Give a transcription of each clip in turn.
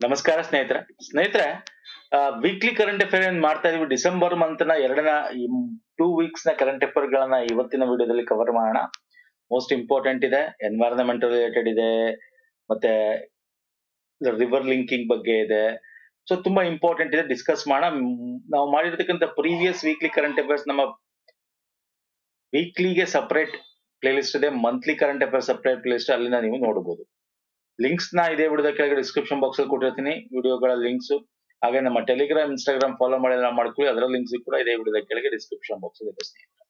ನಮಸ್ಕಾರ ಸ್ನೇಹಿತರೆ weekly current affair ಏನ್ ಮಾಡ್ತಾ ಇದೀವಿ. ಡಿಸೆಂಬರ್ ಮಂತ್ ನ ಎರಡನ 2 ವೀಕ್ಸ್ ನ ಕರೆಂಟ್ ಅಫೇರ್ ಗಳನ್ನ ಇವತ್ತಿನ ವಿಡಿಯೋದಲ್ಲಿ ಕವರ್ ಮಾಡೋಣ. ಮೋಸ್ಟ್ ಇಂಪಾರ್ಟೆಂಟ್ ಇದೆ, ಎನ್ವೈರನ್ಮೆಂಟಲ್ ರಿಲೇಟೆಡ್ ಇದೆ, ಮತ್ತೆ ರಿವರ್ ಲಿಂಕಿಂಗ್ ಬಗ್ಗೆ ಇದೆ. ಸೊ ತುಂಬಾ ಇಂಪಾರ್ಟೆಂಟ್ ಇದೆ, ಡಿಸ್ಕಸ್ ಮಾಡೋಣ. ನಾವು ಮಾಡಿರ್ತಕ್ಕಂಥ ಪ್ರೀವಿಯಸ್ ವೀಕ್ಲಿ ಕರೆಂಟ್ ಅಫೇರ್ಸ್ ನಮ್ಮ ವೀಕ್ಲಿಗೆ ಸಪರೇಟ್ ಪ್ಲೇಲಿಸ್ಟ್ ಇದೆ, monthly current affair separate playlist, ಅಲ್ಲಿನ ನೀವು ನೋಡಬಹುದು. ಲಿಂಕ್ಸ್ ನ ಇದೇ ವಿಡಿಯೋದ ಕೆಳಗೆ ಡಿಸ್ಕ್ರಿಪ್ಷನ್ ಬಾಕ್ಸ್ ಅಲ್ಲಿ ಕೊಟ್ಟಿರ್ತೀನಿ, ವಿಡಿಯೋಗಳ ಲಿಂಕ್ಸ್. ಹಾಗೆ ನಮ್ಮ ಟೆಲಿಗ್ರಾಮ್, ಇನ್ಸ್ಟಾಗ್ರಾಮ್ ಫಾಲೋ ಮಾಡಿ ಮಾಡ್ಕೊಳ್ಳಿ, ಅದರ ಲಿಂಕ್ಸ್ ಕೂಡ ಇದೇ ವಿಡಿಯೋದ ಕೆಳಗೆ ಡಿಸ್ಕ್ರಿಪ್ಷನ್ ಬಾಕ್ಸ್ ಇದೆ ಸ್ನೇಹಿತರೆ.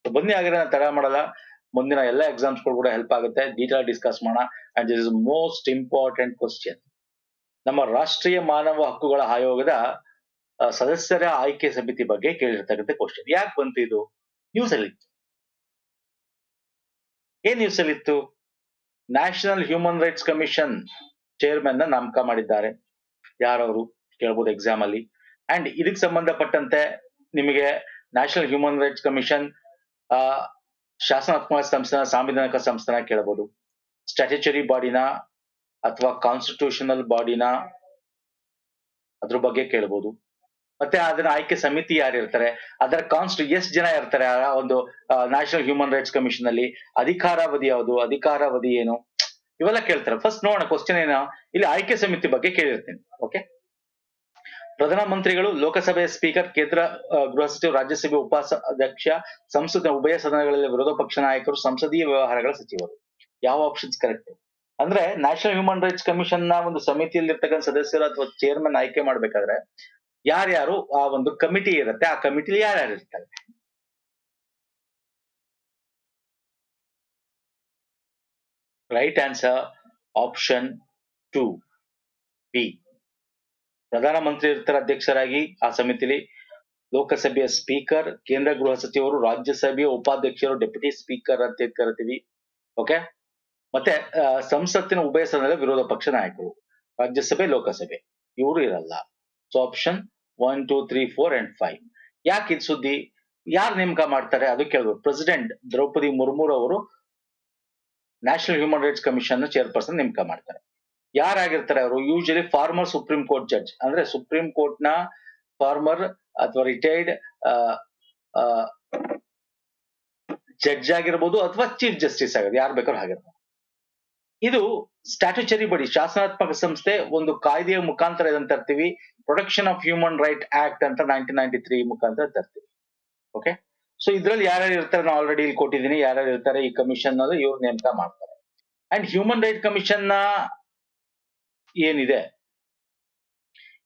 ಬನ್ನಿ, ಹಾಗೆ ನಾನು ತಡ ಮಾಡಲ್ಲ, ಮುಂದಿನ ಎಲ್ಲ ಎಕ್ಸಾಮ್ಸ್ ಕೂಡ ಹೆಲ್ಪ್ ಆಗುತ್ತೆ. ಡೀಟೇಲ್ ಡಿಸ್ಕಸ್ ಮಾಡೋಣ. And this is most important question. ನಮ್ಮ ರಾಷ್ಟ್ರೀಯ ಮಾನವ ಹಕ್ಕುಗಳ ಆಯೋಗದ ಸದಸ್ಯರ ಆಯ್ಕೆ ಸಮಿತಿ ಬಗ್ಗೆ ಕೇಳಿರ್ತಕ್ಕಂಥ ಕ್ವಶನ್. ಯಾಕೆ ಬಂತು ಇದು? ನ್ಯೂಸ್ ಅಲ್ಲಿ ಏನ್ ನ್ಯೂಸ್ ಅಲ್ಲಿ ಇತ್ತು? National human rights commission chairman ನ ನೇಮಕ ಮಾಡಿದ್ದಾರೆ. ಯಾರವರು ಕೇಳಬಹುದು ಎಕ್ಸಾಮ್ ಅಲ್ಲಿ. ಅಂಡ್ ಇದಕ್ಕೆ ಸಂಬಂಧಪಟ್ಟಂತೆ ನಿಮಗೆ ನ್ಯಾಷನಲ್ ಹ್ಯೂಮನ್ ರೈಟ್ಸ್ ಕಮಿಷನ್ ಶಾಸನಾತ್ಮಕ ಸಂಸ್ಥಾನ, ಸಾಂವಿಧಾನಿಕ ಸಂಸ್ಥಾನ ಕೇಳಬಹುದು, ಸ್ಟ್ಯಾಟ್ಯೂಟರಿ ಬಾಡಿನ ಅಥವಾ ಕಾನ್ಸ್ಟಿಟ್ಯೂಷನಲ್ ಬಾಡಿನ, ಅದ್ರ ಬಗ್ಗೆ ಕೇಳಬಹುದು. ಮತ್ತೆ ಅದನ್ನ ಆಯ್ಕೆ ಸಮಿತಿ ಯಾರು ಇರ್ತಾರೆ, ಅದರ ಎಷ್ಟು ಜನ ಇರ್ತಾರೆ ಆ ಒಂದು ನ್ಯಾಷನಲ್ ಹ್ಯೂಮನ್ ರೈಟ್ಸ್ ಕಮಿಷನ್ ಅಲ್ಲಿ, ಅಧಿಕಾರಾವಧಿ ಯಾವುದು, ಅಧಿಕಾರಾವಧಿ ಏನು, ಇವೆಲ್ಲ ಕೇಳ್ತಾರೆ. ಫಸ್ಟ್ ನೋಡೋಣ ಕ್ವಶನ್ ಏನು. ಇಲ್ಲಿ ಆಯ್ಕೆ ಸಮಿತಿ ಬಗ್ಗೆ ಕೇಳಿರ್ತೇನೆ. ಓಕೆ, ಪ್ರಧಾನಮಂತ್ರಿಗಳು, ಲೋಕಸಭೆಯ ಸ್ಪೀಕರ್, ಕೇಂದ್ರ ಗೃಹ ಸಚಿವರು, ರಾಜ್ಯಸಭೆ ಉಪಾಧ್ಯಕ್ಷ, ಸಂಸತ್ತಿನ ಉಭಯ ಸದನಗಳಲ್ಲಿ ವಿರೋಧ ಪಕ್ಷ ನಾಯಕರು, ಸಂಸದೀಯ ವ್ಯವಹಾರಗಳ ಸಚಿವರು. ಯಾವ ಆಪ್ಷನ್ಸ್ ಕರೆಕ್ಟ್? ಅಂದ್ರೆ ನ್ಯಾಷನಲ್ ಹ್ಯೂಮನ್ ರೈಟ್ಸ್ ಕಮಿಷನ್ ನ ಒಂದು ಸಮಿತಿಯಲ್ಲಿ ಇರ್ತಕ್ಕಂಥ ಸದಸ್ಯರು ಅಥವಾ ಚೇರ್ಮನ್ ಆಯ್ಕೆ ಮಾಡ್ಬೇಕಾದ್ರೆ ಯಾರ್ಯಾರು ಆ ಒಂದು ಕಮಿಟಿ ಇರುತ್ತೆ, ಆ ಕಮಿಟಿಲಿ ಯಾರ್ಯಾರು ಇರ್ತಾರೆ? Right answer option 2 B. ಪ್ರಧಾನಮಂತ್ರಿ ಇರ್ತಾರೆ ಅಧ್ಯಕ್ಷರಾಗಿ ಆ ಸಮಿತಿಲಿ, ಲೋಕಸಭೆಯ ಸ್ಪೀಕರ್, ಕೇಂದ್ರ ಗೃಹ ಸಚಿವರು, ರಾಜ್ಯಸಭೆಯ ಉಪಾಧ್ಯಕ್ಷರು, ಡೆಪ್ಯೂಟಿ ಸ್ಪೀಕರ್ ಅಂತ ಕರಿತೀವಿ. ಓಕೆ, ಮತ್ತೆ ಸಂಸತ್ತಿನ ಉಭಯ ಸದನದ ವಿರೋಧ ಪಕ್ಷ ನಾಯಕರು, ರಾಜ್ಯಸಭೆ, ಲೋಕಸಭೆ, ಇವರು ಇರಲ್ಲ. So option 1, 2, 3, 4 and 5. ಯಾಕೆ ಇದು ಸುದ್ದಿ? ಯಾರು ನೇಮಕ ಮಾಡ್ತಾರೆ ಅದು ಕೇಳಬೇಕು. ಪ್ರೆಸಿಡೆಂಟ್ ದ್ರೌಪದಿ ಮುರ್ಮು ಅವರು national human rights commission chairperson ನೇಮಕ ಮಾಡ್ತಾರೆ. ಯಾರಾಗಿರ್ತಾರೆ ಅವರು? Usually farmer supreme court judge, ಅಂದ್ರೆ ಸುಪ್ರೀಂ ಕೋರ್ಟ್ ನ ಫಾರ್ಮರ್ ಅಥವಾ ರಿಟೈರ್ಡ್ ಜಡ್ಜ್ ಆಗಿರ್ಬೋದು, ಅಥವಾ ಚೀಫ್ ಜಸ್ಟಿಸ್ ಆಗಿರ್ಬೋದು, ಯಾರು ಬೇಕಾದ್ರೂ ಆಗಿರ್ಬೋದು. ಇದು ಸ್ಟ್ಯಾಟ್ಯೂಟರಿ ಬಾಡಿ, ಶಾಸನಾತ್ಮಕ ಸಂಸ್ಥೆ, ಒಂದು ಕಾಯ್ದೆಯ ಮುಖಾಂತರ ಇದನ್ನ ತರ್ತೀವಿ. Protection of human right act ಅಂತ 1993 ಮುಖಾಂತರ ತರ್ತೀವಿ. ಓಕೆ, ಸೊ ಇದ್ರಲ್ಲಿ ಯಾರ್ಯಾರು ಇರ್ತಾರೆ ನಾನು ಆಲ್ರೆಡಿ ಇಲ್ಲಿ ಕೊಟ್ಟಿದ್ದೀನಿ. ಯಾರ್ಯಾರು ಇರ್ತಾರೆ ಈ ಕಮಿಷನ್ ಅದು, ಇವ್ರು ನೇಮಕ ಮಾಡ್ತಾರೆ. ಅಂಡ್ ಹ್ಯೂಮನ್ ರೈಟ್ ಕಮಿಷನ್ ನ ಏನಿದೆ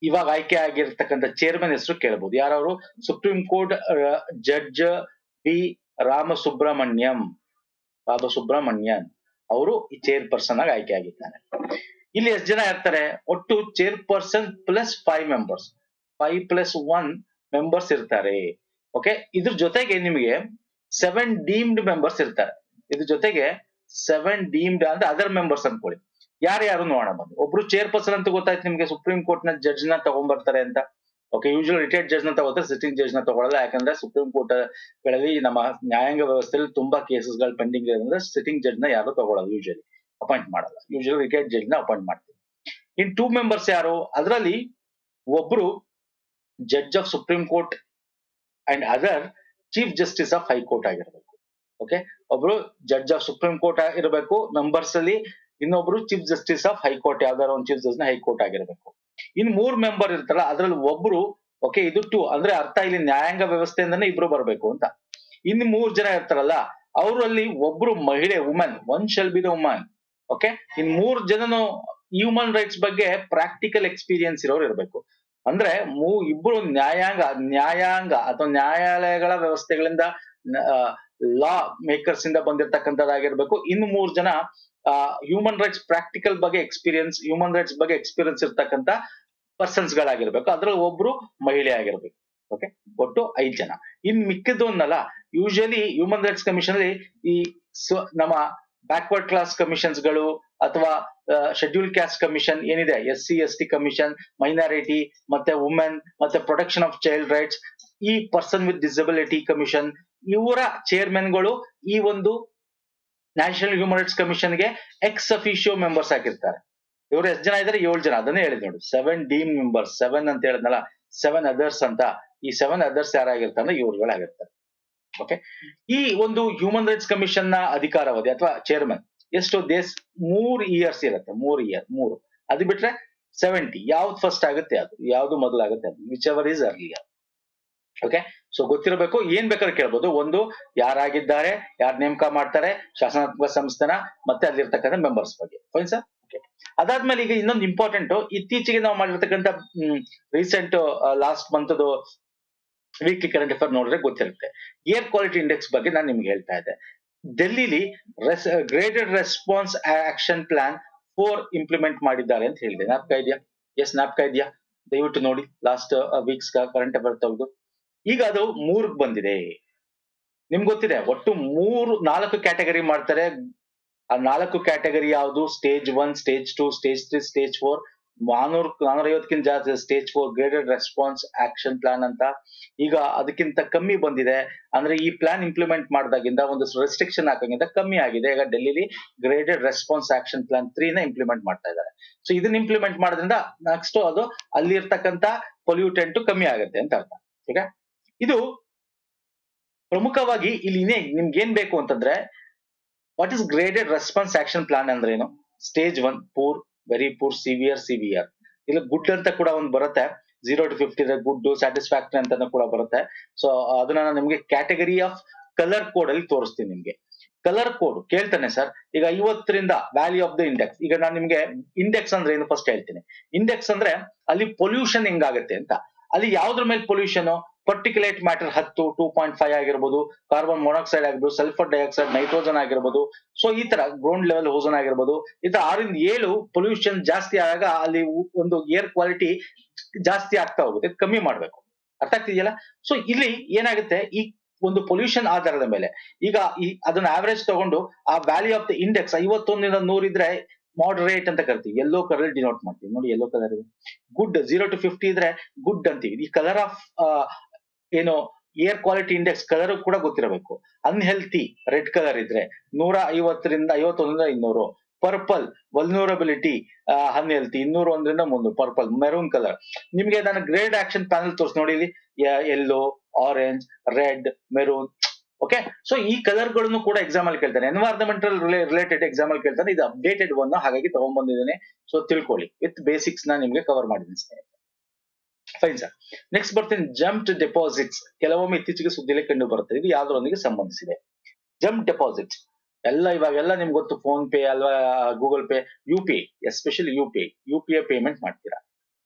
ಇವಾಗ ಆಯ್ಕೆ ಆಗಿರ್ತಕ್ಕಂಥ ಚೇರ್ಮನ್ ಹೆಸರು ಕೇಳಬಹುದು. ಯಾರವರು? ಸುಪ್ರೀಂ ಕೋರ್ಟ್ ಜಡ್ಜ್ ಬಿ ರಾಮಸುಬ್ರಹ್ಮಣ್ಯನ್ ಅವರು ಈ ಚೇರ್ಪರ್ಸನ್ ಆಗಿ ಆಯ್ಕೆ ಆಗಿದ್ದಾರೆ. ಇಲ್ಲಿ ಎಷ್ಟು ಜನ ಇರ್ತಾರೆ? ಒಟ್ಟು ಚೇರ್ಪರ್ಸನ್ ಪ್ಲಸ್ 5 ಮೆಂಬರ್ಸ್, 5+1 ಮೆಂಬರ್ಸ್ ಇರ್ತಾರೆ. ಓಕೆ, ಇದ್ರ ಜೊತೆಗೆ ನಿಮಗೆ 7 ಡೀಮ್ಡ್ ಮೆಂಬರ್ಸ್ ಇರ್ತಾರೆ. ಇದ್ರ ಜೊತೆಗೆ 7 ಡೀಮ್ಡ್ ಅಂದ್ರೆ ಅದರ್ ಮೆಂಬರ್ಸ್ ಅನ್ಕೊಳ್ಳಿ. ಯಾರು ನೋಡೋಣ ಬಂದು. ಒಬ್ರು ಚೇರ್ಪರ್ಸನ್ ಅಂತ ಗೊತ್ತಾಯ್ತು ನಿಮ್ಗೆ, ಸುಪ್ರೀಂ ಕೋರ್ಟ್ ನ ಜಡ್ಜ್ ನ ತಗೊಂಡ್ಬರ್ತಾರೆ ಅಂತ. ಓಕೆ, ಯೂಶುವಲ್ ರಿಟೈರ್ಡ್ ಜಡ್ಜ್ ನ ತಗೋತಾರೆ, ಸಿಟ್ಟಿಂಗ್ ಜಡ್ಜ್ ನ ತಗೊಳ್ಳಲ್ಲ. ಯಾಕಂದ್ರೆ ಸುಪ್ರೀಂ ಕೋರ್ಟ್ ಗಳಲ್ಲಿ ನಮ್ಮ ನ್ಯಾಯಾಂಗ ವ್ಯವಸ್ಥೆಯಲ್ಲಿ ತುಂಬಾ ಕೇಸಸ್ ಗಳು ಪೆಂಡಿಂಗ್ ಇರೋದ್ರಿಂದ ಸಿಟ್ಟಿಂಗ್ ಜಡ್ಜ್ ನ ಯಾರು ತಗೊಳ್ಳಲ್ಲ, ಯೂಶುವಲಿ ಅಪಾಯಿಂಟ್ ಮಾಡಲ್ಲ. ಯೂಶುವಲಿ ರಿಟೈರ್ಡ್ ಜಡ್ಜ್ ನ ಅಪಾಯಿಂಟ್ ಮಾಡ್ತೀವಿ. ಇನ್ 2 ಮೆಂಬರ್ಸ್ ಯಾರು? ಅದರಲ್ಲಿ ಒಬ್ರು judge of supreme court and other chief justice of high court ಆಗಿರ್ಬೇಕು. ಓಕೆ, ಒಬ್ರು ಜಡ್ಜ್ ಆಫ್ ಸುಪ್ರೀಂ ಕೋರ್ಟ್ ಇರಬೇಕು ಮೆಂಬರ್ಸ್ ಅಲ್ಲಿ, ಇನ್ನೊಬ್ರು ಚೀಫ್ ಜಸ್ಟಿಸ್ ಆಫ್ ಹೈಕೋರ್ಟ್, ಯಾವ್ದಾರ ಒಂದು ಚೀಫ್ ಜಸ್ಟಿಸ್ ನ ಹೈಕೋರ್ಟ್ ಆಗಿರ್ಬೇಕು. ಇನ್ 3 ಮೆಂಬರ್ ಇರ್ತಾರಲ್ಲ, ಅದ್ರಲ್ಲಿ ಒಬ್ರು, ಓಕೆ ಇದು 2 ಅಂದ್ರೆ ಅರ್ಥ ಇಲ್ಲಿ ನ್ಯಾಯಾಂಗ ವ್ಯವಸ್ಥೆಯಿಂದನೇ ಇಬ್ರು ಬರ್ಬೇಕು ಅಂತ. ಇನ್ 3 ಜನ ಇರ್ತಾರಲ್ಲ, ಅವರಲ್ಲಿ ಒಬ್ರು ಮಹಿಳೆ, woman, 1 shall be the woman. Okay, in 3 ಜನನು ಹ್ಯೂಮನ್ ರೈಟ್ಸ್ ಬಗ್ಗೆ ಪ್ರಾಕ್ಟಿಕಲ್ ಎಕ್ಸ್ಪೀರಿಯನ್ಸ್ ಇರೋರು ಇರಬೇಕು. ಅಂದ್ರೆ ಇಬ್ರು ನ್ಯಾಯಾಂಗ ಅಥವಾ ನ್ಯಾಯಾಲಯಗಳ ವ್ಯವಸ್ಥೆಗಳಿಂದ ಲಾ ಮೇಕರ್ಸ್ ಇಂದ ಬಂದಿರತಕ್ಕಂಥದ್ದಾಗಿರ್ಬೇಕು. ಇನ್ನು 3 ಜನ ಹ್ಯೂಮನ್ ರೈಟ್ಸ್ ಪ್ರಾಕ್ಟಿಕಲ್ ಬಗ್ಗೆ ಎಕ್ಸ್ಪೀರಿಯನ್ಸ್, ಹ್ಯೂಮನ್ ರೈಟ್ಸ್ ಬಗ್ಗೆ ಎಕ್ಸ್ಪೀರಿಯನ್ಸ್ ಇರ್ತಕ್ಕಂಥ ಪರ್ಸನ್ಸ್ ಗಳಾಗಿರ್ಬೇಕು. ಅದ್ರಲ್ಲಿ ಒಬ್ರು ಮಹಿಳೆ ಆಗಿರ್ಬೇಕು. ಓಕೆ, ಒಟ್ಟು 5 ಜನ. ಇನ್ ಮಿಕ್ಕಿದ್ದವನ್ನಲ್ಲ, ಯೂಶಲಿ ಹ್ಯೂಮನ್ ರೈಟ್ಸ್ ಕಮಿಷನ್ ಅಲ್ಲಿ ಈ ನಮ್ಮ ಬ್ಯಾಕ್ವರ್ಡ್ ಕ್ಲಾಸ್ ಕಮಿಷನ್ಸ್ ಗಳು ಅಥವಾ ಶೆಡ್ಯೂಲ್ ಕ್ಯಾಸ್ಟ್ ಕಮಿಷನ್ ಏನಿದೆ, SC/ST ಕಮಿಷನ್, ಮೈನಾರಿಟಿ, ಮತ್ತೆ ವುಮೆನ್, ಮತ್ತೆ ಪ್ರೊಟೆಕ್ಷನ್ ಆಫ್ ಚೈಲ್ಡ್ ರೈಟ್ಸ್, ಈ ಪರ್ಸನ್ ವಿತ್ ಡಿಸಬಿಲಿಟಿ ಕಮಿಷನ್, ಇವರ ಚೇರ್ಮನ್ ಗಳು ಈ ಒಂದು ನ್ಯಾಷನಲ್ ಹ್ಯೂಮನ್ ರೈಟ್ಸ್ ಕಮಿಷನ್ ಗೆ ಎಕ್ಸ್ ಅಫಿಷಿಯೋ ಮೆಂಬರ್ಸ್ ಆಗಿರ್ತಾರೆ. ಇವ್ರು ಎಷ್ಟು ಜನ ಇದಾರೆ? 7 ಜನ. ಅದನ್ನೇ ಹೇಳಿದ್ ನೋಡಿ, 7 ಡೀಮ್ ಮೆಂಬರ್ಸ್. 7 ಅಂತ ಹೇಳಿದ್ನಲ್ಲ, 7 ಅದರ್ಸ್ ಅಂತ. ಈ 7 ಅದರ್ಸ್ ಯಾರಾಗಿರ್ತಾರೆ? ಇವ್ರುಗಳಾಗಿರ್ತಾರೆ. ಓಕೆ. ಈ ಒಂದು ಹ್ಯೂಮನ್ ರೈಟ್ಸ್ ಕಮಿಷನ್ ನ ಅಧಿಕಾರಾವಧಿ ಅಥವಾ ಚೇರ್ಮನ್ ಎಷ್ಟು? 3 ಇಯರ್ಸ್ ಇರುತ್ತೆ. 3 ಅದು ಬಿಟ್ರೆ 70. ಯಾವ್ದು ಫಸ್ಟ್ ಆಗುತ್ತೆ ಅದು, ಯಾವ್ದು ಮೊದಲಾಗುತ್ತೆ ಅದು, which ever is earlier. Okay. So ಗೊತ್ತಿರಬೇಕು. ಏನ್ ಬೇಕಾದ್ರೆ ಕೇಳ್ಬೋದು. ಒಂದು, ಯಾರಾಗಿದ್ದಾರೆ, ಯಾರು ನೇಮಕ ಮಾಡ್ತಾರೆ, ಶಾಸನಾತ್ಮಕ ಸಂಸ್ಥಾನ, ಮತ್ತೆ ಅಲ್ಲಿರ್ತಕ್ಕಂಥ ಮೆಂಬರ್ಸ್ ಬಗ್ಗೆ. Fine sir. ಓಕೆ. ಅದಾದ್ಮೇಲೆ ಈಗ ಇನ್ನೊಂದು ಇಂಪಾರ್ಟೆಂಟ್, ಇತ್ತೀಚೆಗೆ ನಾವು ಮಾಡಿರ್ತಕ್ಕಂಥ recent last month weekly current affair ನೋಡಿದ್ರೆ ಗೊತ್ತಿರುತ್ತೆ. ಏರ್ ಕ್ವಾಲಿಟಿ ಇಂಡೆಕ್ಸ್ ಬಗ್ಗೆ ನಾನು ನಿಮ್ಗೆ ಹೇಳ್ತಾ ಇದ್ದೆ. ಡೆಲ್ಲಿಲಿ graded response action plan 4 implement ಮಾಡಿದ್ದಾರೆ ಅಂತ ಹೇಳಿದೆ. ಜ್ಞಾಪಕ ಇದೆಯಾ? ಎಸ್, ಜ್ಞಾಪಕ ಇದೆಯಾ? ದಯವಿಟ್ಟು ನೋಡಿ ಲಾಸ್ಟ್ ವೀಕ್ಸ್ ಕರೆಂಟ್ ಅಫೇರ್ ತೆಗೆದು. ಈಗ ಅದು 3 ಬಂದಿದೆ. ನಿಮ್ಗೆ ಗೊತ್ತಿದೆ, ಒಟ್ಟು 4 ಕ್ಯಾಟಗರಿ ಮಾಡ್ತಾರೆ. ಆ 4 ಕ್ಯಾಟಗರಿ ಯಾವುದು? Stage 1, stage 2, stage 3, stage 4. 450ಕ್ಕಿಂತ ಜಾಸ್ತಿ stage 4 graded response action plan ಅಂತ. ಈಗ ಅದಕ್ಕಿಂತ ಕಮ್ಮಿ ಬಂದಿದೆ. ಅಂದ್ರೆ ಈ ಪ್ಲಾನ್ ಇಂಪ್ಲಿಮೆಂಟ್ ಮಾಡಿದಾಗಿಂದ ಒಂದು ರೆಸ್ಟ್ರಿಕ್ಷನ್ ಹಾಕೋದ್ರಿಂದ ಕಮ್ಮಿ ಆಗಿದೆ. ಈಗ ಡೆಲ್ಲಿಲಿ ಗ್ರೇಡೆಡ್ ರೆಸ್ಪಾನ್ಸ್ ಆಕ್ಷನ್ ಪ್ಲಾನ್ 3 ನ ಇಂಪ್ಲಿಮೆಂಟ್ ಮಾಡ್ತಾ ಇದ್ದಾರೆ. ಸೊ ಇದನ್ನ ಇಂಪ್ಲಿಮೆಂಟ್ ಮಾಡೋದ್ರಿಂದ ನೆಕ್ಸ್ಟ್ ಅದು ಅಲ್ಲಿ ಇರ್ತಕ್ಕಂಥ ಪೊಲ್ಯೂಟೆಂಟ್ ಕಮ್ಮಿ ಆಗುತ್ತೆ ಅಂತ ಅರ್ಥ. ಈಗ ಇದು ಪ್ರಮುಖವಾಗಿ ಇಲ್ಲಿ ನಿಮ್ಗೆ ಏನ್ ಬೇಕು ಅಂತಂದ್ರೆ, what is graded response action plan ಅಂದ್ರೆ ಏನು? Stage 1 poor, very poor, severe. ಇಲ್ಲಿ ಗುಡ್ ಅಂತ ಕೂಡ ಒಂದು ಬರುತ್ತೆ. 0 to 50 ಇದೆ, ಗುಡ್, ಸ್ಯಾಟಿಸ್ಫ್ಯಾಕ್ಟರಿ ಅಂತ ಕೂಡ ಬರುತ್ತೆ. ಸೊ ಅದನ್ನ ನಾನು ನಿಮ್ಗೆ ಕ್ಯಾಟಗರಿ ಆಫ್ ಕಲರ್ ಕೋಡ್ ಅಲ್ಲಿ ತೋರಿಸ್ತೀನಿ ನಿಮ್ಗೆ. ಕಲರ್ ಕೋಡ್ ಕೇಳ್ತಾನೆ ಸರ್. ಈಗ 50ರಿಂದ ವ್ಯಾಲ್ಯೂ ಆಫ್ ದ ಇಂಡೆಕ್ಸ್. ಈಗ ನಾನು ನಿಮ್ಗೆ ಇಂಡೆಕ್ಸ್ ಅಂದ್ರೆ ಏನು ಫಸ್ಟ್ ಹೇಳ್ತೀನಿ. ಇಂಡೆಕ್ಸ್ ಅಂದ್ರೆ ಅಲ್ಲಿ ಪೊಲ್ಯೂಷನ್ ಹೆಂಗಾಗತ್ತೆ ಅಂತ. ಅಲ್ಲಿ ಯಾವ್ದ್ರ ಮೇಲೆ ಪೊಲ್ಯೂಷನ್? ಪರ್ಟಿಕ್ಯುಲೇಟ್ ಮ್ಯಾಟರ್ 10, 2.5 ಆಗಿರ್ಬೋದು, ಕಾರ್ಬನ್ ಮೊನಾಕ್ಸೈಡ್ ಆಗಿರ್ಬೋದು, ಸಲ್ಫರ್ ಡೈಆಕ್ಸೈಡ್, ನೈಟ್ರೋಜನ್ ಆಗಿರ್ಬೋದು. ಸೊ ಈ ತರ ಗ್ರೌಂಡ್ ಲೆವೆಲ್ ಓಝೋನ್ ಆಗಿರ್ಬೋದು. ಈ ತರ 6ರಿಂದ 7 ಪೊಲ್ಯೂಷನ್ ಜಾಸ್ತಿ ಆದಾಗ ಅಲ್ಲಿ ಒಂದು ಏರ್ ಕ್ವಾಲಿಟಿ ಜಾಸ್ತಿ ಆಗ್ತಾ ಹೋಗುತ್ತೆ. ಕಮ್ಮಿ ಮಾಡ್ಬೇಕು. ಅರ್ಥ ಆಗ್ತಿದೆಯಲ್ಲ? ಸೊ ಇಲ್ಲಿ ಏನಾಗುತ್ತೆ, ಈ ಒಂದು ಪೊಲ್ಯೂಷನ್ ಆಧಾರದ ಮೇಲೆ ಈಗ ಅದನ್ನ ಆವರೇಜ್ ತಗೊಂಡು ಆ ವ್ಯಾಲ್ಯೂ ಆಫ್ ದ ಇಂಡೆಕ್ಸ್ 51ರಿಂದ 100 ಇದ್ರೆ ಮಾಡರೇಟ್ ಅಂತ ಕರಿತೀವಿ. ಯೆಲ್ಲೋ ಕಲರ್ ಡಿನೋಟ್ ಮಾಡ್ತೀವಿ ನೋಡಿ, ಯೆಲ್ಲೋ ಕಲರ್ ಇದೆ. ಗುಡ್ 0 to 50 ಇದ್ರೆ ಗುಡ್ ಅಂತೀವಿ. ಈ ಕಲರ್ ಆಫ್ ಏನು ಏರ್ ಕ್ವಾಲಿಟಿ ಇಂಡೆಕ್ಸ್ ಕಲರ್ ಕೂಡ ಗೊತ್ತಿರಬೇಕು. ಅನ್ಹೆಲ್ತಿ ರೆಡ್ ಕಲರ್ ಇದ್ರೆ 150ರಿಂದ 51ರಿಂದ 200. ಪರ್ಪಲ್ ವಲ್ನರಬಿಲಿಟಿ, ಅನ್ಹೆಲ್ತಿ 201ರಿಂದ 300. Purple maroon colour. ನಿಮ್ಗೆ ನಾನು ಗ್ರೇಡ್ ಆಕ್ಷನ್ ಪ್ಯಾನಲ್ ತೋರಿಸ್ ನೋಡಿ ಇಲ್ಲಿ. Yellow, orange, red, maroon. Okay. So ಈ ಕಲರ್ ಗಳನ್ನು ಕೂಡ ಎಕ್ಸಾಮ್ ಅಲ್ಲಿ ಕೇಳ್ತಾನೆ. ಎನ್ವೈರನ್ಮೆಂಟಲ್ ರಿಲೇಟೆಡ್ ಎಕ್ಸಾಮ್ ಅಲ್ಲಿ ಕೇಳ್ತಾನೆ. ಇದು ಅಪ್ಡೇಟೆಡ್ ಒನ್, ಹಾಗಾಗಿ ತಗೊಂಡ್ ಬಂದಿದ್ದೇನೆ. ಸೊ ತಿಳ್ಕೊಳ್ಳಿ, ವಿತ್ ಬೇಸಿಕ್ಸ್ ನ ನಿಮ್ಗೆ ಕವರ್ ಮಾಡಿದ್ದೀನಿ ಸ್ನೇಹಿತರೆ. Fine sir. ನೆಕ್ಸ್ಟ್ ಬರ್ತೀನಿ, ಜಂಪ್ಡ್ ಡೆಪಾಸಿಟ್ಸ್. ಕೆಲವೊಮ್ಮೆ ಇತ್ತೀಚೆಗೆ ಸುದ್ದಿಯಲ್ಲಿ ಕಂಡು ಬರುತ್ತೆ. ಇದು ಯಾವ್ದರೊಂದಿಗೆ ಸಂಬಂಧಿಸಿದೆ? ಜಂಪ್ ಡೆಪಾಸಿಟ್ಸ್ ಇವಾಗೆಲ್ಲ ನಿಮ್ಗೆ ಗೊತ್ತು. ಫೋನ್ ಪೇ ಅಲ್ವಾ, Google pay, UPI, especially UPI payment ಮಾಡ್ತೀರಾ.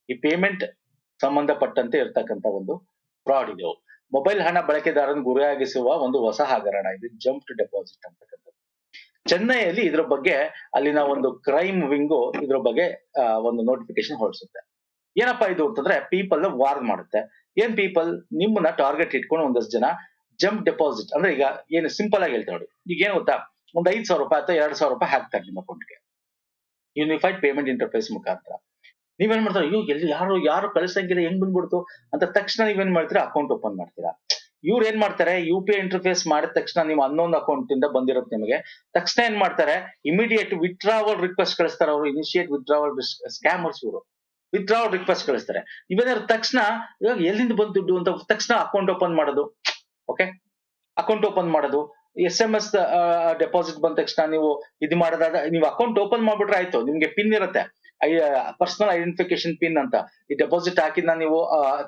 ಈ ಪೇಮೆಂಟ್ ಸಂಬಂಧಪಟ್ಟಂತೆ ಇರ್ತಕ್ಕಂಥ ಒಂದು ಫ್ರಾಡ್ ಇದು. ಮೊಬೈಲ್ ಹಣ ಬಳಕೆದಾರನ ಗುರಿಯಾಗಿಸುವ ಒಂದು ಹೊಸ ಹಗರಣ ಇದು ಜಂಪ್ಡ್ ಡೆಪಾಸಿಟ್ ಅಂತಕ್ಕಂಥದ್ದು. ಚೆನ್ನೈಯಲ್ಲಿ ಇದ್ರ ಬಗ್ಗೆ ಅಲ್ಲಿನ ಒಂದು ಕ್ರೈಮ್ ವಿಂಗು ಇದ್ರ ಬಗ್ಗೆ ಒಂದು ನೋಟಿಫಿಕೇಶನ್ ಹೊರಡಿಸುತ್ತೆ. ಏನಪ್ಪಾ ಇದು ಅಂತಂದ್ರೆ, ಪೀಪಲ್ ನ ವಾರ್ನ್ ಮಾಡುತ್ತೆ. ಏನ್ ಪೀಪಲ್? ನಿಮ್ಮನ್ನ ಟಾರ್ಗೆಟ್ ಇಟ್ಕೊಂಡು ಒಂದಷ್ಟು ಜನ ಜಂಪ್ ಡೆಪಾಸಿಟ್ ಅಂದ್ರೆ, ಈಗ ಏನು ಸಿಂಪಲ್ ಆಗಿ ಹೇಳ್ತಾ ನೋಡಿ. ಈಗ ಏನ್ ಗೊತ್ತಾ, ಒಂದು 5,000 ರೂಪಾಯಿ ಅಥವಾ 2,000 ರೂಪಾಯಿ ಹಾಕ್ತಾರೆ ನಿಮ್ಮ ಅಕೌಂಟ್ಗೆ ಯೂನಿಫೈಡ್ ಪೇಮೆಂಟ್ ಇಂಟರ್ಫೇಸ್ ಮುಖಾಂತರ. ನೀವೇನ್ ಮಾಡ್ತಾರೆ, ಅಯ್ಯೋ ಎಲ್ಲಿ ಯಾರು ಕಳಿಸಂಗಿಲ್ಲ, ಹೆಂಗ್ ಬಂದ್ಬಿಡ್ತು ಅಂತ ತಕ್ಷಣ ನೀವೇನ್ ಮಾಡ್ತೀರಾ, ಅಕೌಂಟ್ ಓಪನ್ ಮಾಡ್ತೀರಾ. ಇವ್ರು ಏನ್ ಮಾಡ್ತಾರೆ, UPI ಇಂಟರ್ಫೇಸ್ ಮಾಡಿದ ತಕ್ಷಣ ನೀವು ಅನ್ನೊಂದು ಅಕೌಂಟ್ ಇಂದ ಬಂದಿರುತ್ತೆ ನಿಮಗೆ. ತಕ್ಷಣ ಏನ್ ಮಾಡ್ತಾರೆ, ಇಮಿಡಿಯೇಟ್ ವಿತ್ಡ್ರಾವಲ್ ರಿಕ್ವೆಸ್ಟ್ ಕಳಿಸ್ತಾರೆ ಅವರು. ಇನಿಷಿಯೇಟ್ ವಿತ್ಡ್ರಾವಲ್ ಸ್ಕ್ಯಾಮರ್ಸ್ ಇವರು. ವಿತ್ಡ್ರಾವಲ್ ರಿಕ್ವೆಸ್ಟ್ ಕಳಿಸ್ತಾರೆ. ನೀವೇನಾದ್ರು ತಕ್ಷಣ ಇವಾಗ ಎಲ್ಲಿಂದ ಬಂದ್ ದುಡ್ಡು ಅಂತ ತಕ್ಷಣ ಅಕೌಂಟ್ ಓಪನ್ ಮಾಡೋದು. ಓಕೆ. ಅಕೌಂಟ್ ಓಪನ್ ಮಾಡೋದು. SMS ಡೆಪಾಸಿಟ್ ಬಂದ ತಕ್ಷಣ ನೀವು ಇದು ಮಾಡೋದಾದ, ನೀವು ಅಕೌಂಟ್ ಓಪನ್ ಮಾಡ್ಬಿಟ್ರೆ ಆಯ್ತು. ನಿಮ್ಗೆ ಪಿನ್ ಇರುತ್ತೆ, ಪರ್ಸನಲ್ ಐಡೆಂಟಿಫಿಕೇಶನ್ ಪಿನ್ ಅಂತ. ಈ ಡೆಪಾಸಿಟ್ ಹಾಕಿದ್ನ ನೀವು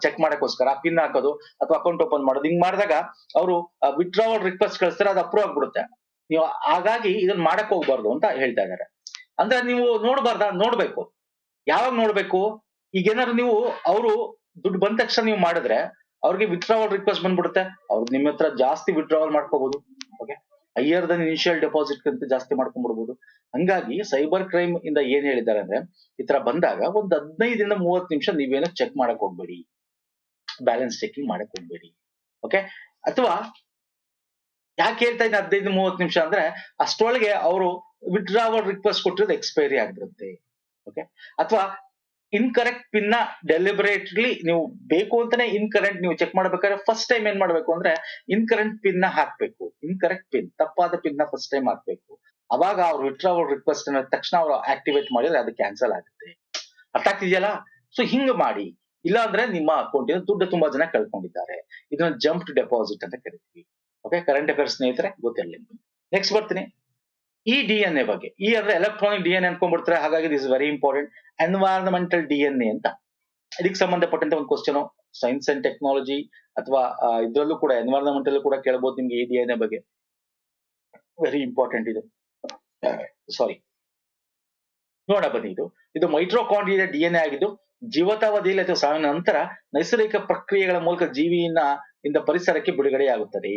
ಚೆಕ್ ಮಾಡಕ್ಕೋಸ್ಕರ ಆ ಪಿನ್ ಹಾಕೋದು ಅಥವಾ ಅಕೌಂಟ್ ಓಪನ್ ಮಾಡೋದು. ಹಿಂಗ್ ಮಾಡಿದಾಗ ಅವರು ವಿತ್ಡ್ರಾವಲ್ ರಿಕ್ವೆಸ್ಟ್ ಕಳಿಸ್ತಾರೆ, ಅದು ಅಪ್ರೂವ್ ಆಗ್ಬಿಡುತ್ತೆ. ನೀವು ಹಾಗಾಗಿ ಇದನ್ನ ಮಾಡಕ್ ಹೋಗ್ಬಾರ್ದು ಅಂತ ಹೇಳ್ತಾ ಇದಾರೆ. ಅಂದ್ರೆ ನೀವು ನೋಡ್ಬೇಕು. ಯಾವಾಗ ನೋಡ್ಬೇಕು? ಈಗ ಏನಾದ್ರು ನೀವು ಅವರು ದುಡ್ಡು ಬಂದ ತಕ್ಷಣ ನೀವು ಮಾಡಿದ್ರೆ ಅವ್ರಿಗೆ ವಿತ್ಡ್ರಾವಲ್ ರಿಕ್ವೆಸ್ಟ್ ಬಂದ್ಬಿಡುತ್ತೆ. ಅವ್ರಿಗೆ ನಿಮ್ಮ ಹತ್ರ ಜಾಸ್ತಿ ವಿತ್ಡ್ರಾವಲ್ ಮಾಡ್ಕೋಬಹುದು. Okay. Higher Dhan initial deposit ಅಂತ ಜಾಸ್ತಿ ಮಾಡ್ಕೊಂಡ್ಬಿಡ್ಬೋದು. ಹಂಗಾಗಿ ಸೈಬರ್ ಕ್ರೈಮ್ ಇಂದ ಏನ್ ಹೇಳಿದ್ದಾರೆ ಅಂದ್ರೆ, ಈ ತರ ಬಂದಾಗ ಒಂದು 15ರಿಂದ 30 ನಿಮಿಷ ನೀವೇನೋ ಚೆಕ್ ಮಾಡಕ್ ಹೋಗ್ಬೇಡಿ, ಬ್ಯಾಲೆನ್ಸ್ ಚೆಕಿಂಗ್ ಮಾಡಕ್ ಹೋಗ್ಬೇಡಿ. ಓಕೆ. ಅಥವಾ ಯಾಕೆ ಹೇಳ್ತಾ ಇದ್ದೀನಿ 15-30 ನಿಮಿಷ ಅಂದ್ರೆ, ಅಷ್ಟರೊಳಗೆ ಅವರು ವಿತ್ಡ್ರಾವಲ್ ರಿಕ್ವೆಸ್ಟ್ ಕೊಟ್ಟಿರೋದು ಎಕ್ಸ್ಪೈರಿ ಆಗಿರುತ್ತೆ. ಓಕೆ. ಅಥವಾ ಇನ್ಕರೆಕ್ಟ್ ಪಿನ್ ನ ಡೆಲಿಬರೇಟ್ಲಿ ನೀವು ಬೇಕು ಅಂತಾನೆ ಇನ್ಕರೆಕ್ಟ್ ನೀವು ಚೆಕ್ ಮಾಡ್ಬೇಕಾದ್ರೆ ಫಸ್ಟ್ ಟೈಮ್ ಏನ್ ಮಾಡ್ಬೇಕು ಅಂದ್ರೆ, ಇನ್ಕರೆಕ್ಟ್ ಪಿನ್ ನ ಹಾಕ್ಬೇಕು. ಇನ್ಕರೆಕ್ಟ್ ಪಿನ್, ತಪ್ಪಾದ ಪಿನ್ ನ ಫಸ್ಟ್ ಟೈಮ್ ಹಾಕ್ಬೇಕು. ಅವಾಗ ಅವ್ರು ವಿತ್ಡ್ರಾವಲ್ ರಿಕ್ವೆಸ್ಟ್ ಅನ್ನ ತಕ್ಷಣ ಅವ್ರು ಆಕ್ಟಿವೇಟ್ ಮಾಡಿದ್ರೆ ಅದು ಕ್ಯಾನ್ಸಲ್ ಆಗುತ್ತೆ. ಅರ್ಥ ಆಗ್ತಿದೆಯಲ್ಲ? ಸೊ ಹಿಂಗ್ ಮಾಡಿ, ಇಲ್ಲ ಅಂದ್ರೆ ನಿಮ್ಮ ಅಕೌಂಟ್ ಇಂದ ದುಡ್ಡು ತುಂಬಾ ಜನ ಕಳ್ಕೊಂಡಿದ್ದಾರೆ. ಇದನ್ನ ಜಂಪ್ಡ್ ಡೆಪಾಸಿಟ್ ಅಂತ ಕರಿತೀವಿ. ಓಕೆ, ಕರೆಂಟ್ ಅಫೇರ್ಸ್ ಸ್ನೇಹಿತರೆ ಗೊತ್ತಿರಲಿ. ನೆಕ್ಸ್ಟ್ ಬರ್ತೀನಿ ಈ ಡಿಎನ್ಎ ಬಗ್ಗೆ. ಈ ಅಂದ್ರೆ ಎಲೆಕ್ಟ್ರಾನಿಕ್ ಡಿಎನ್ಎ ಅನ್ಕೊಂಡ್ಬಿಡ್ತಾರೆ, ಹಾಗಾಗಿ this is very important. Environmental DNA ಅಂತ ಇದಕ್ಕೆ ಸಂಬಂಧಪಟ್ಟಂತೆ ಒಂದು ಕ್ವಶನ್ ಸೈನ್ಸ್ ಅಂಡ್ ಟೆಕ್ನಾಲಜಿ ಅಥವಾ ಇದ್ರಲ್ಲೂ ಕೂಡ ಎನ್ವೈರನ್ಮೆಂಟಲ್ ಕೂಡ ಕೇಳಬಹುದು ನಿಮ್ಗೆ ಈ ಡಿಎನ್ಎ ಬಗ್ಗೆ. ವೆರಿ ಇಂಪಾರ್ಟೆಂಟ್ ಇದು. ಸಾರಿ, ನೋಡ ಬನ್ನಿ, ಇದು ಮೈಟ್ರೋಕಾಂಡ್ರಿಯಾ ಡಿಎನ್ಎ ಆಗಿದ್ದು ಜೀವಿತಾವಧಿಯಲ್ಲಿ ಅಥವಾ ಸಾವಿನ ನಂತರ ನೈಸರ್ಗಿಕ ಪ್ರಕ್ರಿಯೆಗಳ ಮೂಲಕ ಜೀವಿಯಿಂದ ಪರಿಸರಕ್ಕೆ ಬಿಡುಗಡೆಯಾಗುತ್ತದೆ.